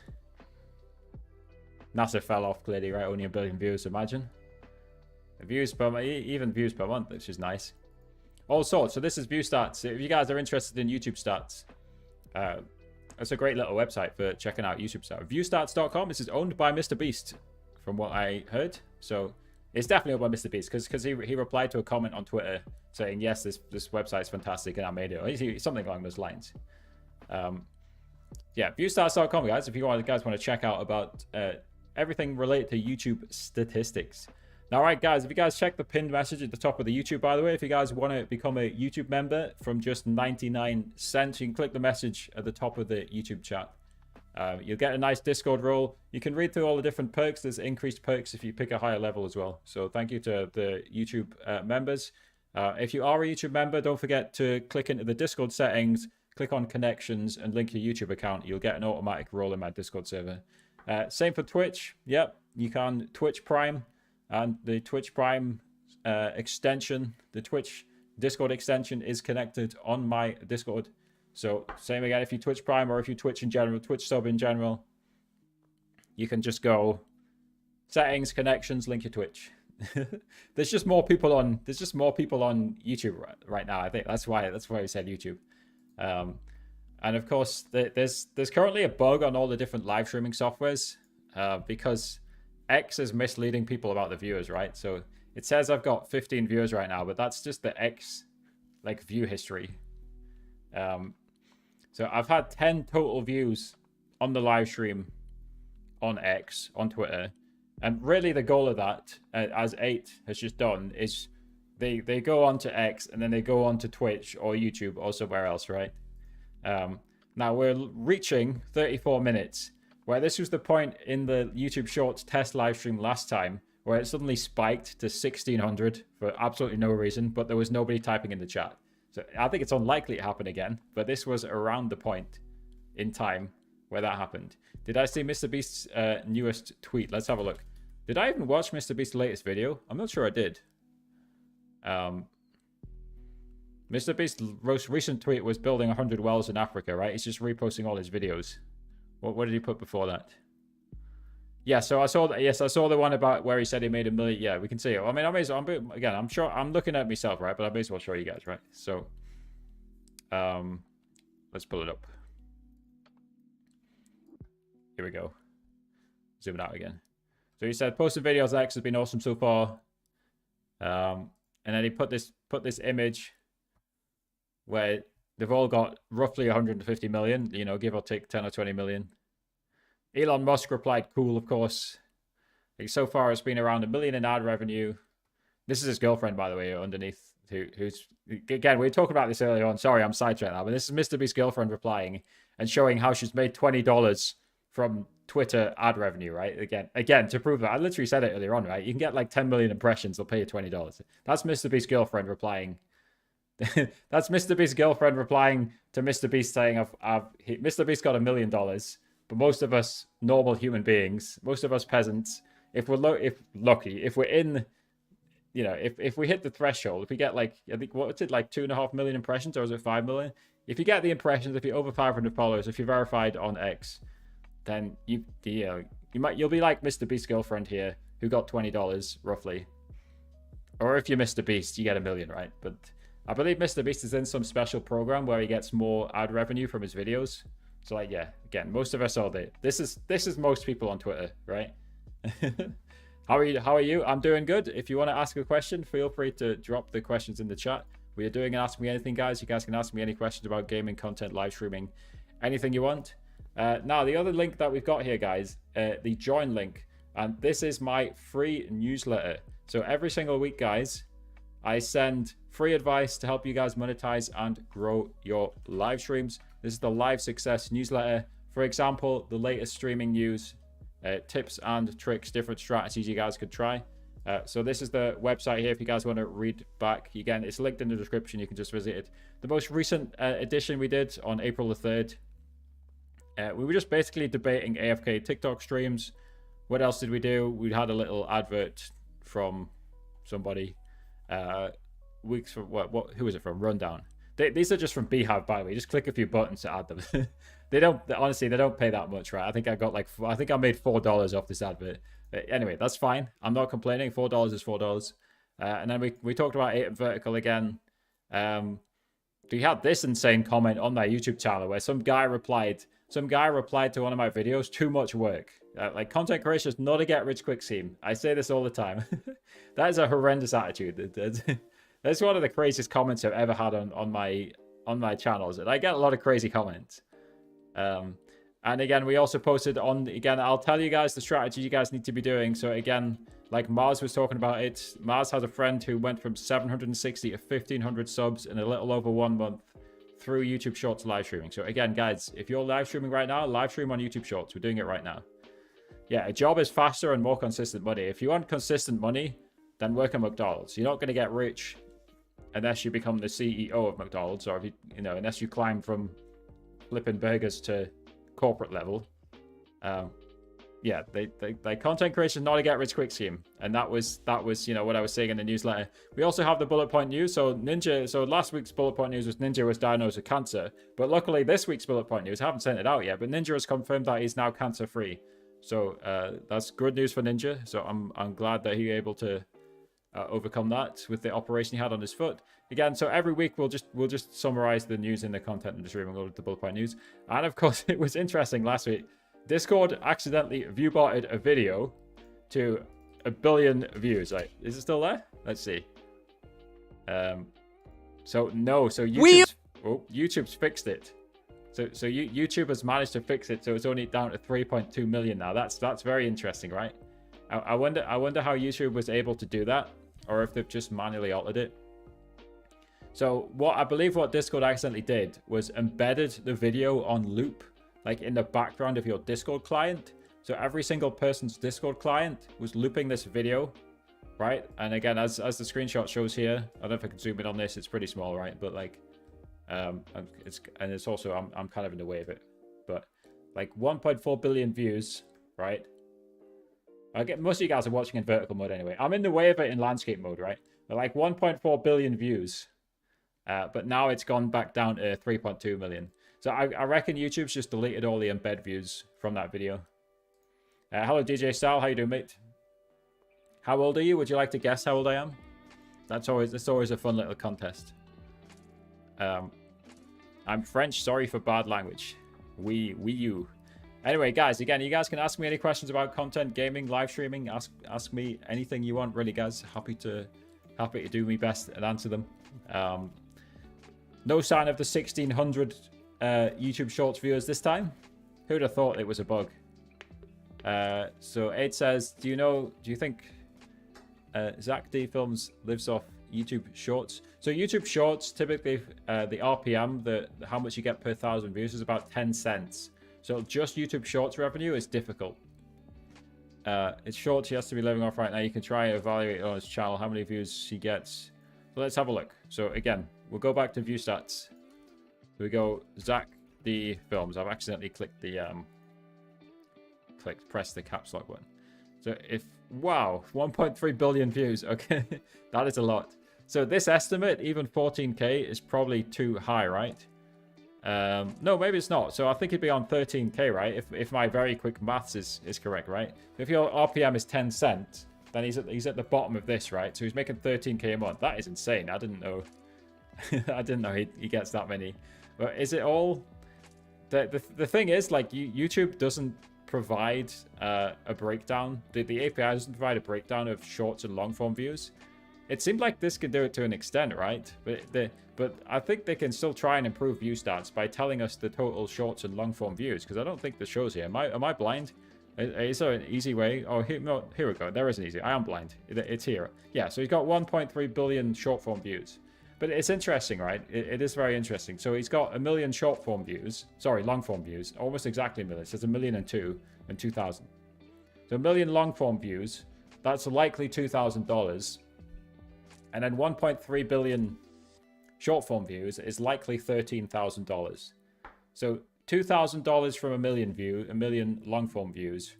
NASA fell off clearly, right? Only 1 billion views, imagine. Even views per month, which is nice. All sorts. So this is ViewStats. If you guys are interested in YouTube stats, it's a great little website for checking out YouTube stats. Viewstats.com. This is owned by Mr. Beast, from what I heard. So it's definitely owned by Mr. Beast because he replied to a comment on Twitter saying, yes, this website is fantastic and I made it. Something along those lines. Yeah, viewstats.com, guys. If you guys want to check out about everything related to YouTube statistics. Now, all right, guys, if you guys check the pinned message at the top of the YouTube, by the way, if you guys want to become a YouTube member from just 99 cents, you can click the message at the top of the YouTube chat. You'll get a nice Discord role. You can read through all the different perks. There's increased perks if you pick a higher level as well. So thank you to the YouTube members. If you are a YouTube member, don't forget to click into the Discord settings, click on connections, and link your YouTube account. You'll get an automatic role in my Discord server. Same for Twitch. Yep, you can Twitch Prime. And the Twitch Prime extension, the Twitch Discord extension is connected on my Discord. So same again, if you Twitch Prime or if you Twitch in general, Twitch sub in general, you can just go settings, connections, link your Twitch. There's just more people on YouTube right now. I think that's why we said YouTube. And of course, there's currently a bug on all the different live streaming softwares because X is misleading people about the viewers, right? So it says I've got 15 viewers right now, but that's just the X like view history. So I've had 10 total views on the live stream on X, on Twitter. And really the goal of that, as 8 has just done, is they go on to X and then they go on to Twitch or YouTube or somewhere else, right? Now we're reaching 34 minutes, where this was the point in the YouTube Shorts test live stream last time, where it suddenly spiked to 1600 for absolutely no reason, but there was nobody typing in the chat. So I think it's unlikely to happen again, but this was around the point in time where that happened. Did I see Mr. Beast's newest tweet? Let's have a look. Did I even watch Mr. Beast's latest video? I'm not sure I did. Mr. Beast's most recent tweet was building 100 wells in Africa, right? He's just reposting all his videos. What did he put before that? Yeah, so I saw that. Yes, I saw the one about where he said he made $1 million. Yeah, we can see it. I mean, I'm sure I'm looking at myself, right? But I may as well show you guys, right? So, let's pull it up. Here we go. Zoom it out again. So he said, posted videos X has been awesome so far. And then he put this image where they've all got roughly 150 million, you know, give or take 10 or 20 million. Elon Musk replied, cool, of course. Like, so far it's been around $1 million in ad revenue. This is his girlfriend, by the way, underneath, who's, again, we were talking about this earlier on. Sorry, I'm sidetracked now, but this is Mr. Beast's girlfriend replying and showing how she's made $20 from Twitter ad revenue, right? Again, to prove that, I literally said it earlier on, right? You can get like 10 million impressions, they'll pay you $20. That's Mr. Beast's girlfriend replying. That's Mr. Beast's girlfriend replying to Mr. Beast saying, Mr. Beast got $1 million, but most of us normal human beings, most of us peasants, if we're lucky, if we're in, you know, if we hit the threshold, if we get like, I think, what's it, like 2.5 million impressions, or is it 5 million? If you get the impressions, if you're over 500 followers, if you're verified on X, then you'll be like Mr. Beast's girlfriend here, who got $20 roughly. Or if you're Mr. Beast, you get $1 million, right? But I believe Mr. Beast is in some special program where he gets more ad revenue from his videos. So like, yeah, again, most of us all do. This is most people on Twitter, right? How are you? I'm doing good. If you want to ask a question, feel free to drop the questions in the chat. We are doing Ask Me Anything, guys. You guys can ask me any questions about gaming content, live streaming, anything you want. Now, the other link that we've got here, guys, the join link. And this is my free newsletter. So every single week, guys, I send free advice to help you guys monetize and grow your live streams. This is the Live Success newsletter. For example, the latest streaming news, tips and tricks, different strategies you guys could try. So this is the website here if you guys want to read back. Again, it's linked in the description. You can just visit it. The most recent edition we did on April the 3rd. We were just basically debating AFK TikTok streams. What else did we do? We had a little advert from somebody. Weeks from who is it from? Rundown. These are just from Beehive, by the way. Just click a few buttons to add them. They don't pay that much, right? I think I made $4 off this advert. Anyway, that's fine. I'm not complaining. $4 is $4. And then we talked about 8 Vertical again. We had this insane comment on their YouTube channel where some guy replied to one of my videos, too much work. Like, content creation is not a get rich quick scheme. I say this all the time. That is a horrendous attitude. That's one of the craziest comments I've ever had on my channels. And I get a lot of crazy comments. And again, we also posted on, again, I'll tell you guys the strategy you guys need to be doing. So again, like Mars was talking about it, Mars has a friend who went from 760 to 1,500 subs in a little over 1 month through YouTube Shorts live streaming. So again, guys, if you're live streaming right now, live stream on YouTube Shorts. We're doing it right now. Yeah, a job is faster and more consistent money. If you want consistent money, then work at McDonald's. You're not going to get rich unless you become the CEO of McDonald's, or if you know, unless you climb from flipping burgers to corporate level. Yeah, they content creation is not a get rich quick scheme, and that was you know what I was saying in the newsletter. We also have the bullet point news. So last week's bullet point news was Ninja was diagnosed with cancer, but luckily this week's bullet point news, I haven't sent it out yet, but Ninja has confirmed that he's now cancer free. So that's good news for Ninja. So I'm glad that he was able to overcome that with the operation he had on his foot. Again, so every week we'll just summarize the news in the content industry and we'll go to the bullet point news. And of course, it was interesting last week. Discord accidentally viewbotted a video to 1 billion views. Like, is it still there? Let's see. So no, so YouTube's fixed it. So YouTube has managed to fix it, so it's only down to 3.2 million now. That's very interesting, right? I wonder how YouTube was able to do that, or if they've just manually altered it. So I believe what Discord accidentally did was embedded the video on loop, like in the background of your Discord client. So every single person's Discord client was looping this video, right? And again, as the screenshot shows here, I don't know if I can zoom in on this. It's pretty small, right? But like, it's also I'm kind of in the way of it. But like 1.4 billion views, right? I get most of you guys are watching in vertical mode anyway. I'm in the way of it in landscape mode, right? But like 1.4 billion views. But now it's gone back down to 3.2 million. So I reckon YouTube's just deleted all the embed views from that video. Hello, DJ Sal. How you doing, mate? How old are you? Would you like to guess how old I am? That's always a fun little contest. I'm French. Sorry for bad language. We you. Anyway, guys, again, you guys can ask me any questions about content, gaming, live streaming. Ask me anything you want, really, guys. Happy to do my best and answer them. No sign of the 1600 YouTube Shorts viewers this time. Who'd have thought it was a bug? So Aid says, do you think Zach D Films lives off YouTube Shorts? So YouTube Shorts, typically the RPM, how much you get per 1,000 views is about 10 cents. So just YouTube Shorts revenue is difficult. It's Shorts he has to be living off right now. You can try and evaluate on his channel how many views he gets. So let's have a look. So again, we'll go back to view stats. We go Zach D Films. I've accidentally clicked the press the caps lock button. So wow, 1.3 billion views. Okay, that is a lot. So this estimate, even 14K, is probably too high, right? No, maybe it's not. So I think it'd be on 13K, right? If my very quick maths is correct, right? If your RPM is 10 cents, then he's at the bottom of this, right? So he's making 13K a month. That is insane. I didn't know. I didn't know he gets that many. But is it all? The thing is, like, YouTube doesn't provide a breakdown. The API doesn't provide a breakdown of shorts and long form views. It seemed like this could do it to an extent, right? But I think they can still try and improve view stats by telling us the total shorts and long form views, because I don't think this shows here. Am I blind? Is there an easy way? Oh, here we go. There is an easy. I am blind. It's here. Yeah, so he's got 1.3 billion short form views. But it's interesting, right? It is very interesting. So he's got 1 million short form views. Sorry, long form views. Almost exactly 1 million. So it's 1,002,000 and 2,000. So 1 million long form views. That's likely $2,000. And then 1.3 billion short form views is likely $13,000. So $2,000 from 1 million long form views,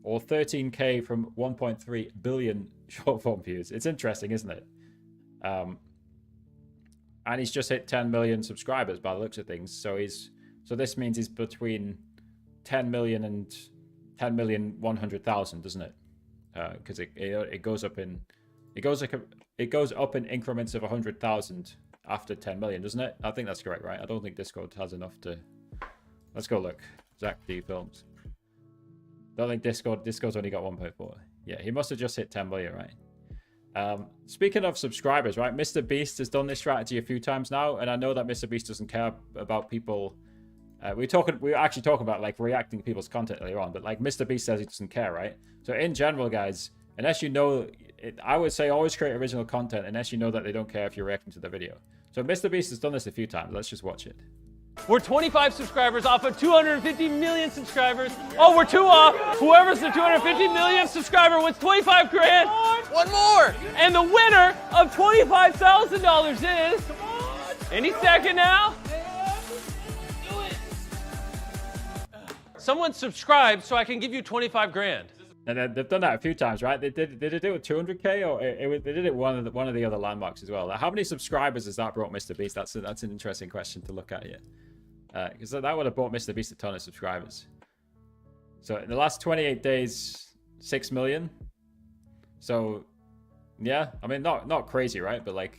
or 13K from 1.3 billion short form views. It's interesting, isn't it? And he's just hit 10 million subscribers by the looks of things. So this means he's between 10 million and 10,100,000, doesn't it? Because it goes up in increments of 100,000 after 10 million, doesn't it? I think that's correct, right? I don't think Discord has enough to. Let's go look. Zach D Films. Don't think Discord's only got 1.4. Yeah, he must have just hit 10 million, right? Speaking of subscribers, right? Mr. Beast has done this strategy a few times now, and I know that Mr. Beast doesn't care about people. We were actually talking about like reacting to people's content earlier on, but like Mr. Beast says he doesn't care, right? So in general, guys, unless you know, I would say always create original content unless you know that they don't care if you're reacting to the video. So Mr. Beast has done this a few times. Let's just watch it. We're 25 subscribers off of 250 million subscribers. Oh, we're 2 off. Whoever's the 250 million subscriber wins 25 grand. One more. And the winner of $25,000 is any second now. Someone subscribe so I can give you 25 grand. And they've done that a few times, right? Did it do it with 200K, or they did it one of the other landmarks as well? Like, how many subscribers has that brought Mr. Beast? That's an interesting question to look at here, because that would have brought Mr. Beast a ton of subscribers. So in the last 28 days, 6 million. So yeah, I mean, not crazy, right? But like,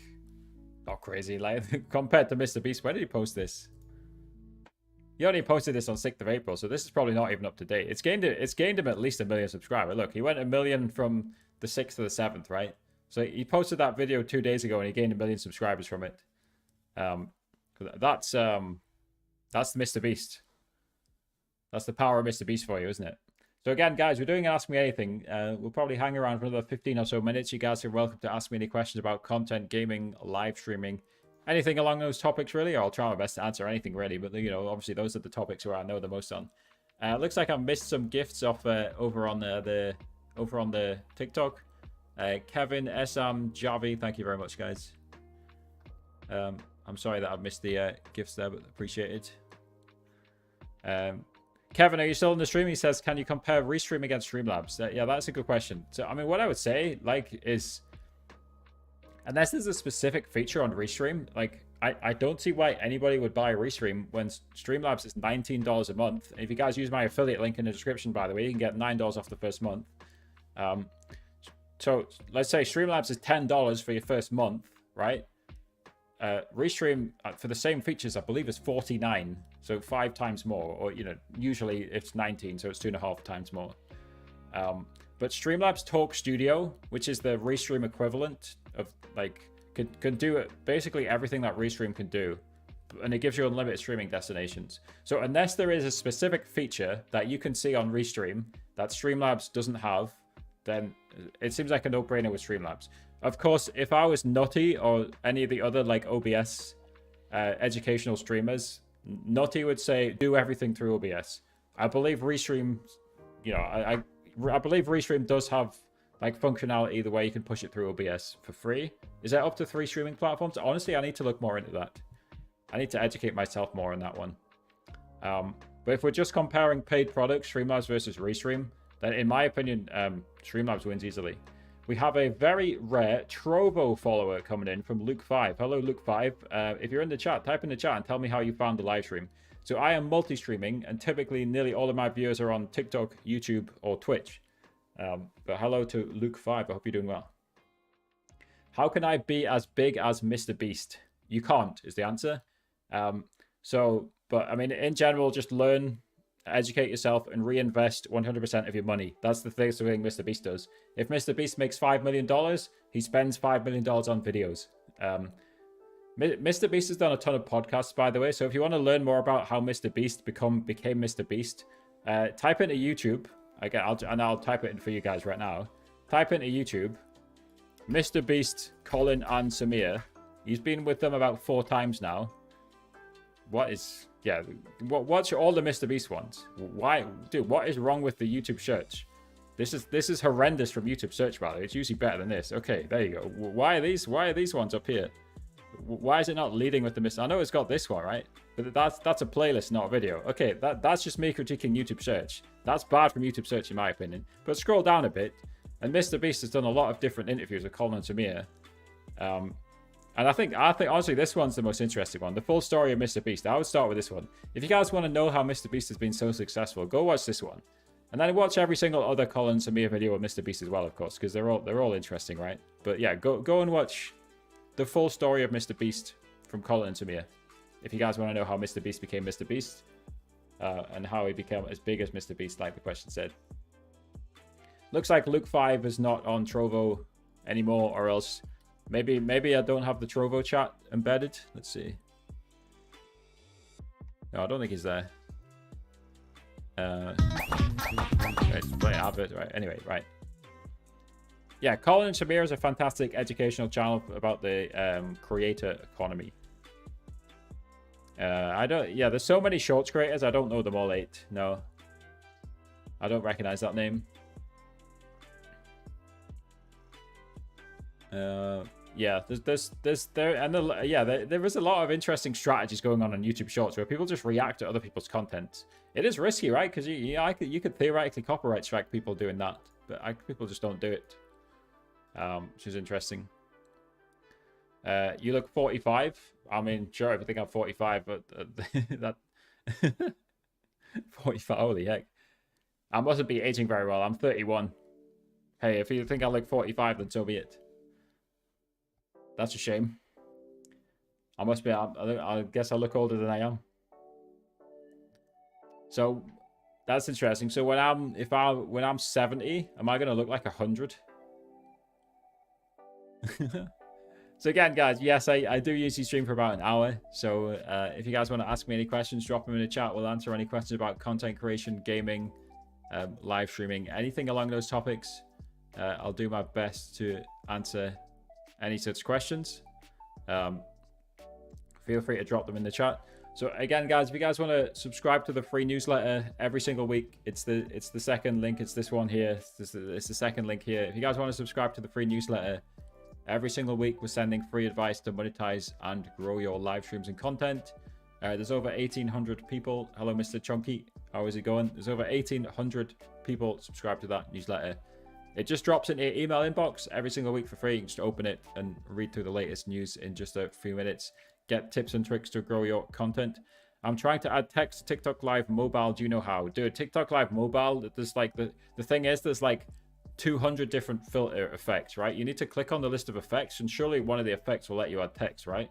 not crazy. Like compared to Mr. Beast, when did he post this? he only posted this on 6th of April, so this is probably not even up to date. It's gained him at least 1 million subscribers. Look, he went 1 million from the 6th to the 7th, right? So he posted that video 2 days ago, and he gained 1 million subscribers from it. That's the Mr. Beast. That's the power of Mr. Beast for you, isn't it? So again, guys, we're doing Ask Me Anything. We'll probably hang around for another 15 or so minutes. You guys are welcome to ask me any questions about content, gaming, live streaming, anything along those topics, really. I'll try my best to answer anything, really. But, you know, obviously those are the topics where I know the most on. Looks like I missed some gifts off over on the TikTok. Kevin, Esam, Javi, thank you very much, guys. I'm sorry that I missed the gifts there, but appreciate it. Kevin, are you still in the stream? He says, can you compare Restream against Streamlabs? Yeah, that's a good question. So, I mean, what I would say, like, is unless there's a specific feature on Restream, like, I don't see why anybody would buy Restream when Streamlabs is $19 a month. If you guys use my affiliate link in the description, by the way, you can get $9 off the first month. So let's say Streamlabs is $10 for your first month, right? Restream for the same features, I believe, is $49, so 5 times more. Or, you know, usually it's 19, so it's 2.5 times more. But Streamlabs Talk Studio, which is the Restream equivalent of, like, can do it, basically everything that Restream can do, and it gives you unlimited streaming destinations. So unless there is a specific feature that you can see on Restream that Streamlabs doesn't have, then it seems like a no-brainer with Streamlabs. Of course, if I was Nutty or any of the other, like, OBS educational streamers, Nutty would say do everything through OBS. I believe Restream, you know, I believe Restream does have, like, functionality the way you can push it through OBS for free. Is that up to 3 streaming platforms? Honestly, I need to look more into that. I need to educate myself more on that one. But if we're just comparing paid products, Streamlabs versus Restream, then in my opinion, Streamlabs wins easily. We have a very rare Trovo follower coming in from Luke5. Hello, Luke5. If you're in the chat, type in the chat and tell me how you found the live stream. So I am multi-streaming, and typically nearly all of my viewers are on TikTok, YouTube, or Twitch. But hello to Luke5. I hope you're doing well. How can I be as big as Mr. Beast? You can't, is the answer. But I mean, in general, just learn, educate yourself, and reinvest 100% of your money. That's the thing Mr. Beast does. If Mr. Beast makes $5 million, he spends $5 million on videos. Mr. Beast has done a ton of podcasts, by the way. So if you want to learn more about how Mr. Beast became Mr. Beast, type into YouTube. I'll type it in for you guys right now. Type into YouTube, Mr. Beast, Colin, and Samir. He's been with them about 4 times now. What's all the Mr. Beast ones? Why, dude? What is wrong with the YouTube search? This is horrendous from YouTube search, by the way. It's usually better than this. Okay, there you go. Why are these ones up here? Why is it not leading with the Mr. I know it's got this one, right? But that's a playlist, not a video. Okay, that's just me critiquing YouTube search. That's bad from YouTube search, in my opinion. But scroll down a bit, and Mr. Beast has done a lot of different interviews with Colin and Samir. And I think honestly, this one's the most interesting one. The full story of Mr. Beast. I would start with this one. If you guys want to know how Mr. Beast has been so successful, go watch this one. And then watch every single other Colin Samir video of Mr. Beast as well, of course, because they're all interesting, right? But yeah, go and watch the full story of Mr. Beast from Colin and Samir. If you guys want to know how Mr. Beast became Mr. Beast, and how he became as big as Mr. Beast, like the question said. Looks like Luke5 is not on Trovo anymore, or else maybe I don't have the Trovo chat embedded. Let's see. No, I don't think he's there. It's playing advert, right? Anyway, right. Yeah, Colin and Samir is a fantastic educational channel about the creator economy. There's so many shorts creators, I don't know them all 8. No. I don't recognize that name. There is a lot of interesting strategies going on YouTube Shorts where people just react to other people's content. It is risky, right? Because you could theoretically copyright strike people doing that, but people just don't do it, which is interesting. You look 45. I mean, sure, if you think I'm 45, but that 45. Holy heck! I mustn't be aging very well. I'm 31. Hey, if you think I look 45, then so be it. That's a shame. I guess I look older than I am. So that's interesting. So when I'm 70, am I gonna look like 100? So again, guys, yes, I do usually stream for about an hour. So if you guys want to ask me any questions, drop them in the chat. We'll answer any questions about content creation, gaming, live streaming, anything along those topics. I'll do my best to answer any such questions. Feel free to drop them in the chat. So again, guys, if you guys want to subscribe to the free newsletter every single week, it's the second link. It's this one here. It's the second link here. If you guys want to subscribe to the free newsletter, every single week we're sending free advice to monetize and grow your live streams and content. There's over 1,800 people. Hello, Mr. Chunky. How is it going? There's over 1,800 people subscribed to that newsletter. It just drops into your email inbox every single week for free. You can just open it and read through the latest news in just a few minutes. Get tips and tricks to grow your content. I'm trying to add text to TikTok Live Mobile. Do you know how? Dude, TikTok Live Mobile, there's like the thing is there's like 200 different filter effects, right? You need to click on the list of effects, and surely one of the effects will let you add text, right?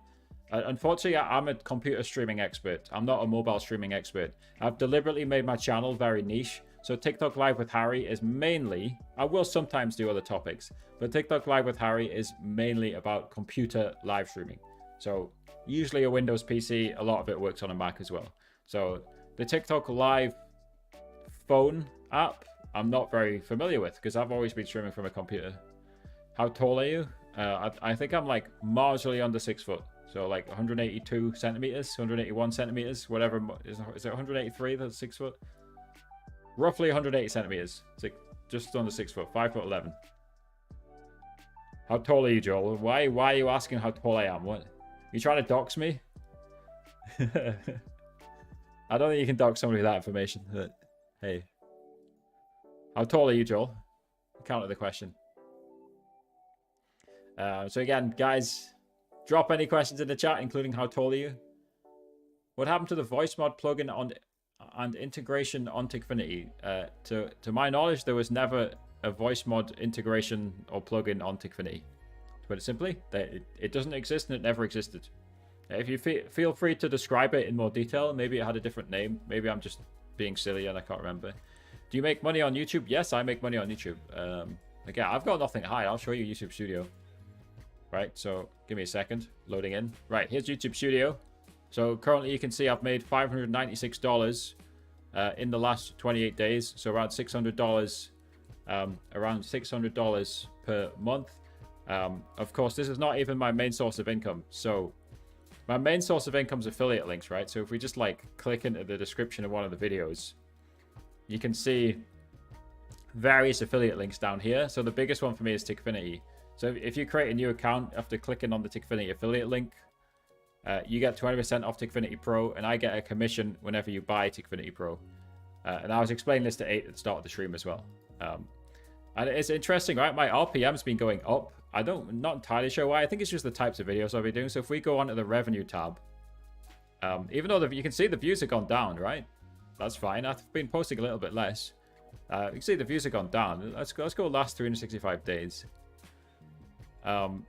Unfortunately, I'm a computer streaming expert. I'm not a mobile streaming expert. I've deliberately made my channel very niche. So TikTok Live with Harry is mainly, I will sometimes do other topics, but TikTok Live with Harry is mainly about computer live streaming. So usually a Windows PC, a lot of it works on a Mac as well. So the TikTok Live phone app, I'm not very familiar with because I've always been streaming from a computer. How tall are you? I think I'm like marginally under 6 foot. So like 182 centimeters, 181 centimeters, whatever. Is it 183 that's 6 foot? Roughly 180 centimeters. It's like just under 6 foot, 5'11". How tall are you, Joel? Why are you asking how tall I am? What? You trying to dox me? I don't think you can dox somebody with that information. But hey. How tall are you, Joel? Counter the question. So again, guys, drop any questions in the chat, including how tall are you? What happened to the voice mod plugin and integration on Tikfinity? To my knowledge, there was never a voice mod integration or plugin on Tikfinity. To put it simply, it doesn't exist and it never existed. If you feel free to describe it in more detail, maybe it had a different name. Maybe I'm just being silly and I can't remember. Do you make money on YouTube? Yes, I make money on YouTube. Again, I've got nothing to hide. I'll show you YouTube Studio. Right, so give me a second. Loading in. Right, here's YouTube Studio. So currently you can see I've made $596 in the last 28 days. So around $600, around $600 per month. Of course, this is not even my main source of income. So my main source of income is affiliate links, right? So if we just like click into the description of one of the videos, you can see various affiliate links down here. So the biggest one for me is Tikfinity. So if you create a new account after clicking on the Tikfinity affiliate link, you get 20% off Tikfinity Pro, and I get a commission whenever you buy Tikfinity Pro. And I was explaining this to 8 at the start of the stream as well. And it's interesting, right? My RPM's been going up. Not entirely sure why. I think it's just the types of videos I'll be doing. So if we go onto the revenue tab, even though you can see the views have gone down, right? That's fine. I've been posting a little bit less. You can see the views have gone down. Let's go last 365 days. Now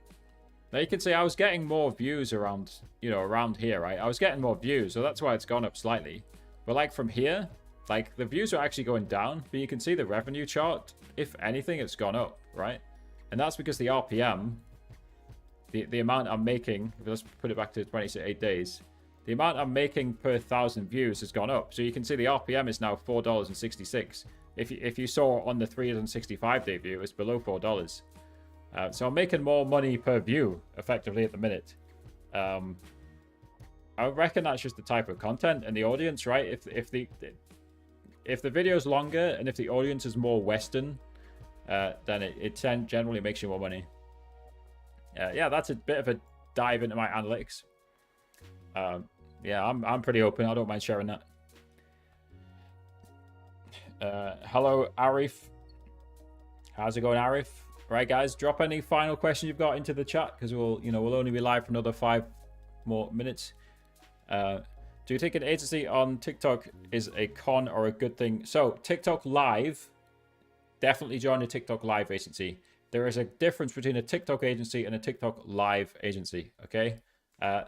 you can see I was getting more views around here, right? I was getting more views, so that's why it's gone up slightly. But like from here, like the views are actually going down, but you can see the revenue chart. If anything, it's gone up, right? And that's because the RPM, the amount I'm making, let's put it back to 28 days, the amount I'm making per 1,000 views has gone up. So you can see the RPM is now $4.66. If you saw on the 365-day view, it's below $4. So I'm making more money per view, effectively, at the minute. I reckon that's just the type of content and the audience, right? If the video's longer and if the audience is more Western, then it generally makes you more money. Yeah, that's a bit of a dive into my analytics. Yeah, I'm pretty open. I don't mind sharing that. Hello, Arif. How's it going, Arif? Right, guys, drop any final questions you've got into the chat because we'll only be live for another 5 more minutes. Do you think an agency on TikTok is a con or a good thing? So TikTok Live, definitely join a TikTok Live agency. There is a difference between a TikTok agency and a TikTok Live agency. Okay.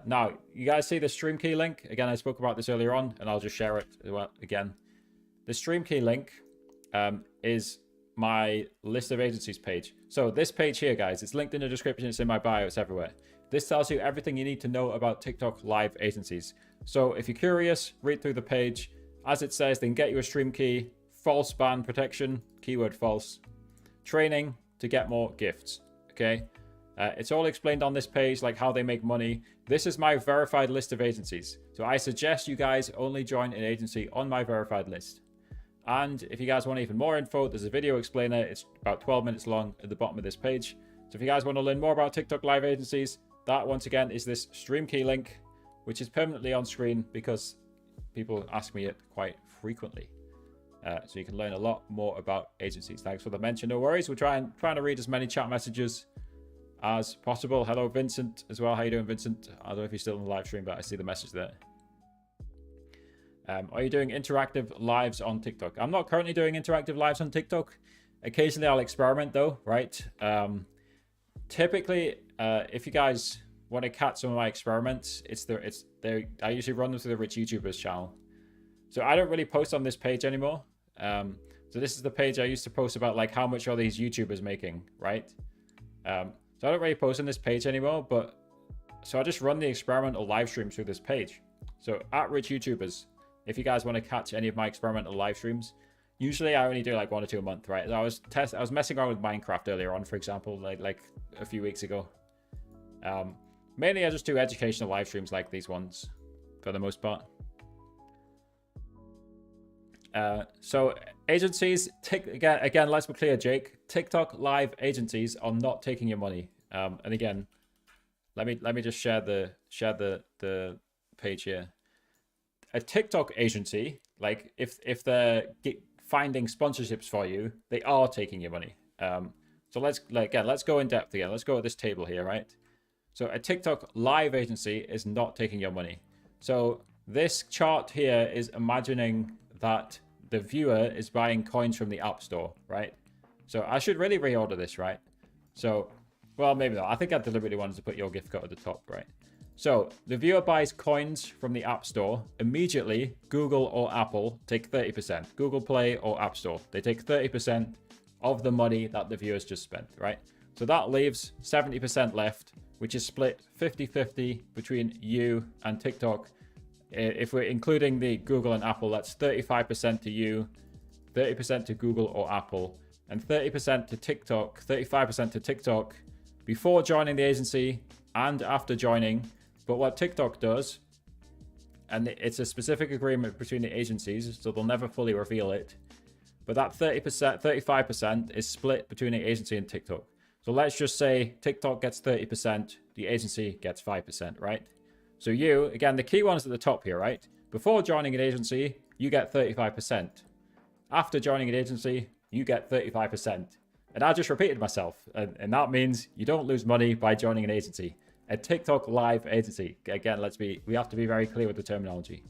Now you guys see the stream key link again. I spoke about this earlier on, and I'll just share it again. the stream key link is my list of agencies page. So this page here, guys, it's linked in the description. It's in my bio. It's everywhere. This tells you everything you need to know about TikTok live agencies. So if you're curious, read through the page. As it says, they can get you a stream key, false ban protection, keyword false, training to get more gifts. Okay. It's all explained on this page, like how they make money. This is my verified list of agencies. So I suggest you guys only join an agency on my verified list. And if you guys want even more info, there's a video explainer. It's about 12 minutes long at the bottom of this page. So if you guys want to learn more about TikTok live agencies, that once again is this stream key link, which is permanently on screen because people ask me it quite frequently. So you can learn a lot more about agencies. Thanks for the mention. No worries. We're trying to read as many chat messages as possible. Hello, Vincent, as well. How you doing, Vincent? I don't know if you're still in the live stream, but I see the message there. Are you doing interactive lives on TikTok? I'm not currently doing interactive lives on TikTok. Occasionally I'll experiment though, right? Typically, if you guys want to catch some of my experiments, I usually run them through the Rich YouTubers channel. So I don't really post on this page anymore. So this is the page I used to post about like how much are these YouTubers making, right? So I don't really post on this page anymore, but so I just run the experimental live streams through this page. So at Rich YouTubers, if you guys want to catch any of my experimental live streams, usually I only do like 1 or 2 a month, right? I was messing around with Minecraft earlier on, for example, like a few weeks ago. Mainly I just do educational live streams like these ones for the most part. So agencies, again, let's be clear, Jake. TikTok live agencies are not taking your money. And again, let me just share the page here. A TikTok agency, like if they're finding sponsorships for you, they are taking your money. So let's go in depth again. Let's go at this table here, right? So a TikTok live agency is not taking your money. So this chart here is imagining that the viewer is buying coins from the App Store, right? So I should really reorder this, right? So, well, maybe not. I think I deliberately wanted to put your gift card at the top, right? So the viewer buys coins from the App Store. Immediately, Google or Apple take 30%. Google Play or App Store, they take 30% of the money that the viewers just spent, right? So that leaves 70% left, which is split 50-50 between you and TikTok. If we're including the Google and Apple, that's 35% to you, 30% to Google or Apple, and 30% to TikTok, 35% to TikTok before joining the agency and after joining. But what TikTok does, and it's a specific agreement between the agencies, so they'll never fully reveal it, but that 30%, 35% is split between the agency and TikTok. So let's just say TikTok gets 30%, the agency gets 5%, right? So you, again, the key one is at the top here, right? Before joining an agency, you get 35%. After joining an agency, you get 35%. And I just repeated myself. And that means you don't lose money by joining an agency. A TikTok live agency. Again, we have to be very clear with the terminology.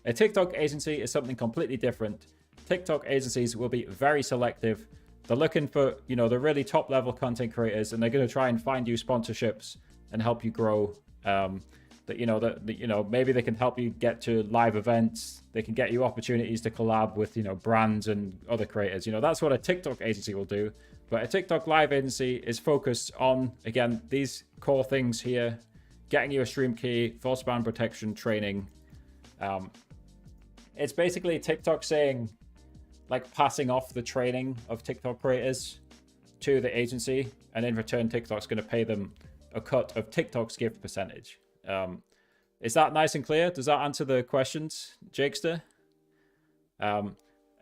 A TikTok agency is something completely different. TikTok agencies will be very selective. They're looking for, the really top level content creators, and they're going to try and find you sponsorships and help you grow. Maybe they can help you get to live events. They can get you opportunities to collab with, brands and other creators. That's what a TikTok agency will do. But a TikTok live agency is focused on, again, these core things here: getting you a stream key, false ban protection, training. It's basically TikTok saying, like, passing off the training of TikTok creators to the agency, and in return, TikTok's going to pay them a cut of TikTok's gift percentage. Is that nice and clear? Does that answer the questions, Jakester?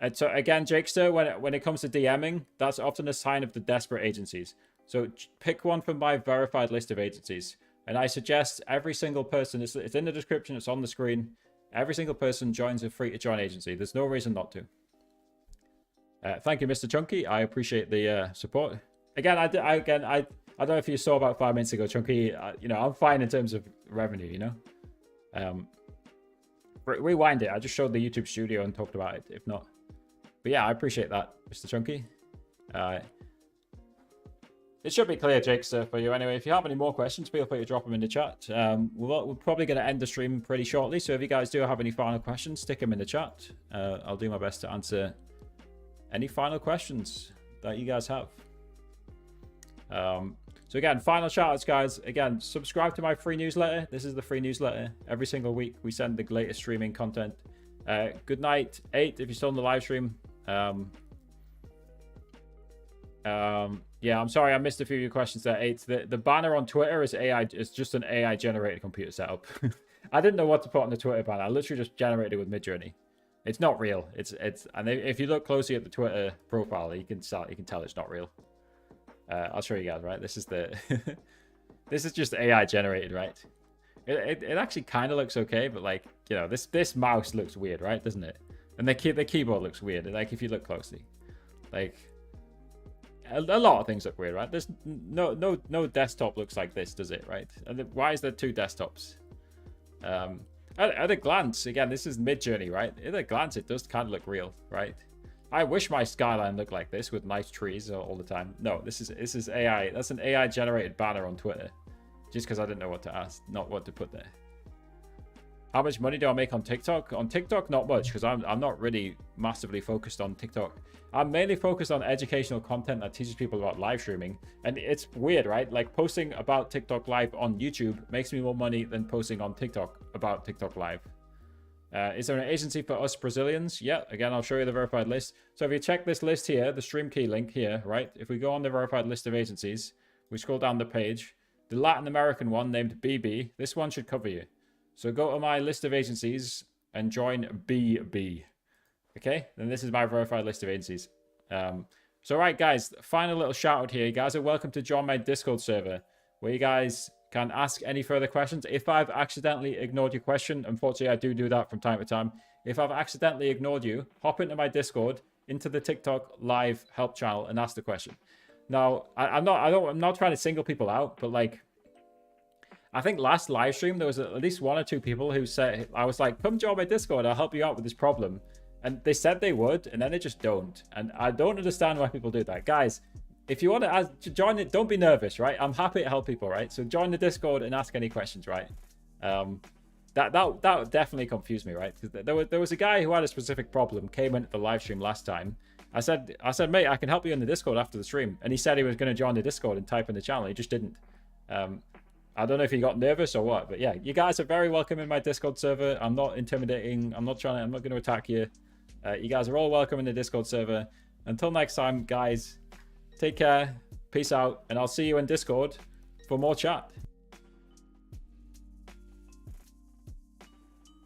And so again, Jakester, when it comes to DMing, that's often a sign of the desperate agencies. So pick one from my verified list of agencies. And I suggest every single person, it's in the description, it's on the screen. Every single person joins a free to join agency. There's no reason not to. Thank you, Mr. Chunky. I appreciate the support. Again, I don't know if you saw about 5 minutes ago, Chunky, I'm fine in terms of revenue, Rewind it. I just showed the YouTube studio and talked about it, if not. But yeah, I appreciate that, Mr. Chunky. It should be clear, Jakester, for you anyway. If you have any more questions, feel free to drop them in the chat. We're probably going to end the stream pretty shortly, so if you guys do have any final questions, stick them in the chat. I'll do my best to answer any final questions that you guys have. So again, final shout outs, guys. Again, subscribe to my free newsletter. This is the free newsletter. Every single week, we send the latest streaming content. Good night, 8, if you're still on the live stream. Yeah, I'm sorry, I missed a few of your questions there, 8. The banner on Twitter is AI. It's just an AI generated computer setup. I didn't know what to put on the Twitter banner. I literally just generated it with Midjourney. It's not real. And if you look closely at the Twitter profile, you can tell it's not real. I'll show you guys, right? This is the this is just AI generated, right? It actually kind of looks okay, but like, you know, this mouse looks weird, right? Doesn't it? And the keyboard looks weird. Like, if you look closely, like a lot of things look weird, right? There's no desktop looks like this, does it? Right? And why is there 2 desktops? At a glance, again, this is Midjourney, right? At a glance, it does kind of look real, right? I wish my skyline looked like this with nice trees all the time. No, this is AI. That's an AI generated banner on Twitter, just because I didn't know what to ask, not what to put there. How much money do I make on TikTok? On TikTok, not much, because I'm not really massively focused on TikTok. I'm mainly focused on educational content that teaches people about live streaming. And it's weird, right? Like, posting about TikTok Live on YouTube makes me more money than posting on TikTok about TikTok Live. Is there an agency for us Brazilians? Yeah, again, I'll show you the verified list. So if you check this list here, the stream key link here, right? If we go on the verified list of agencies, we scroll down the page, the Latin American one named BB, this one should cover you. So go to my list of agencies and join BB. Okay, then this is my verified list of agencies. So right, guys, final little shout out here. You guys are welcome to join my Discord server, where you guys can ask any further questions. If I've accidentally ignored your question, unfortunately, I do that from time to time. If I've accidentally ignored you, hop into my Discord, into the TikTok live help channel, and ask the question. Now, I'm not trying to single people out, but like, I think last live stream there was at least 1 or 2 people who said, I was like, come join my Discord, I'll help you out with this problem. And they said they would, and then they just don't. And I don't understand why people do that. Guys, if you want to join it, don't be nervous, right? I'm happy to help people, right? So join the Discord and ask any questions, right? That definitely confused me, right? Because there was a guy who had a specific problem, came into the live stream last time. I said, mate, I can help you in the Discord after the stream. And he said he was going to join the Discord and type in the channel. He just didn't. I don't know if he got nervous or what, but yeah, you guys are very welcome in my Discord server. I'm not intimidating. I'm not going to attack you. You guys are all welcome in the Discord server. Until next time, guys, take care, peace out, and I'll see you in Discord for more chat.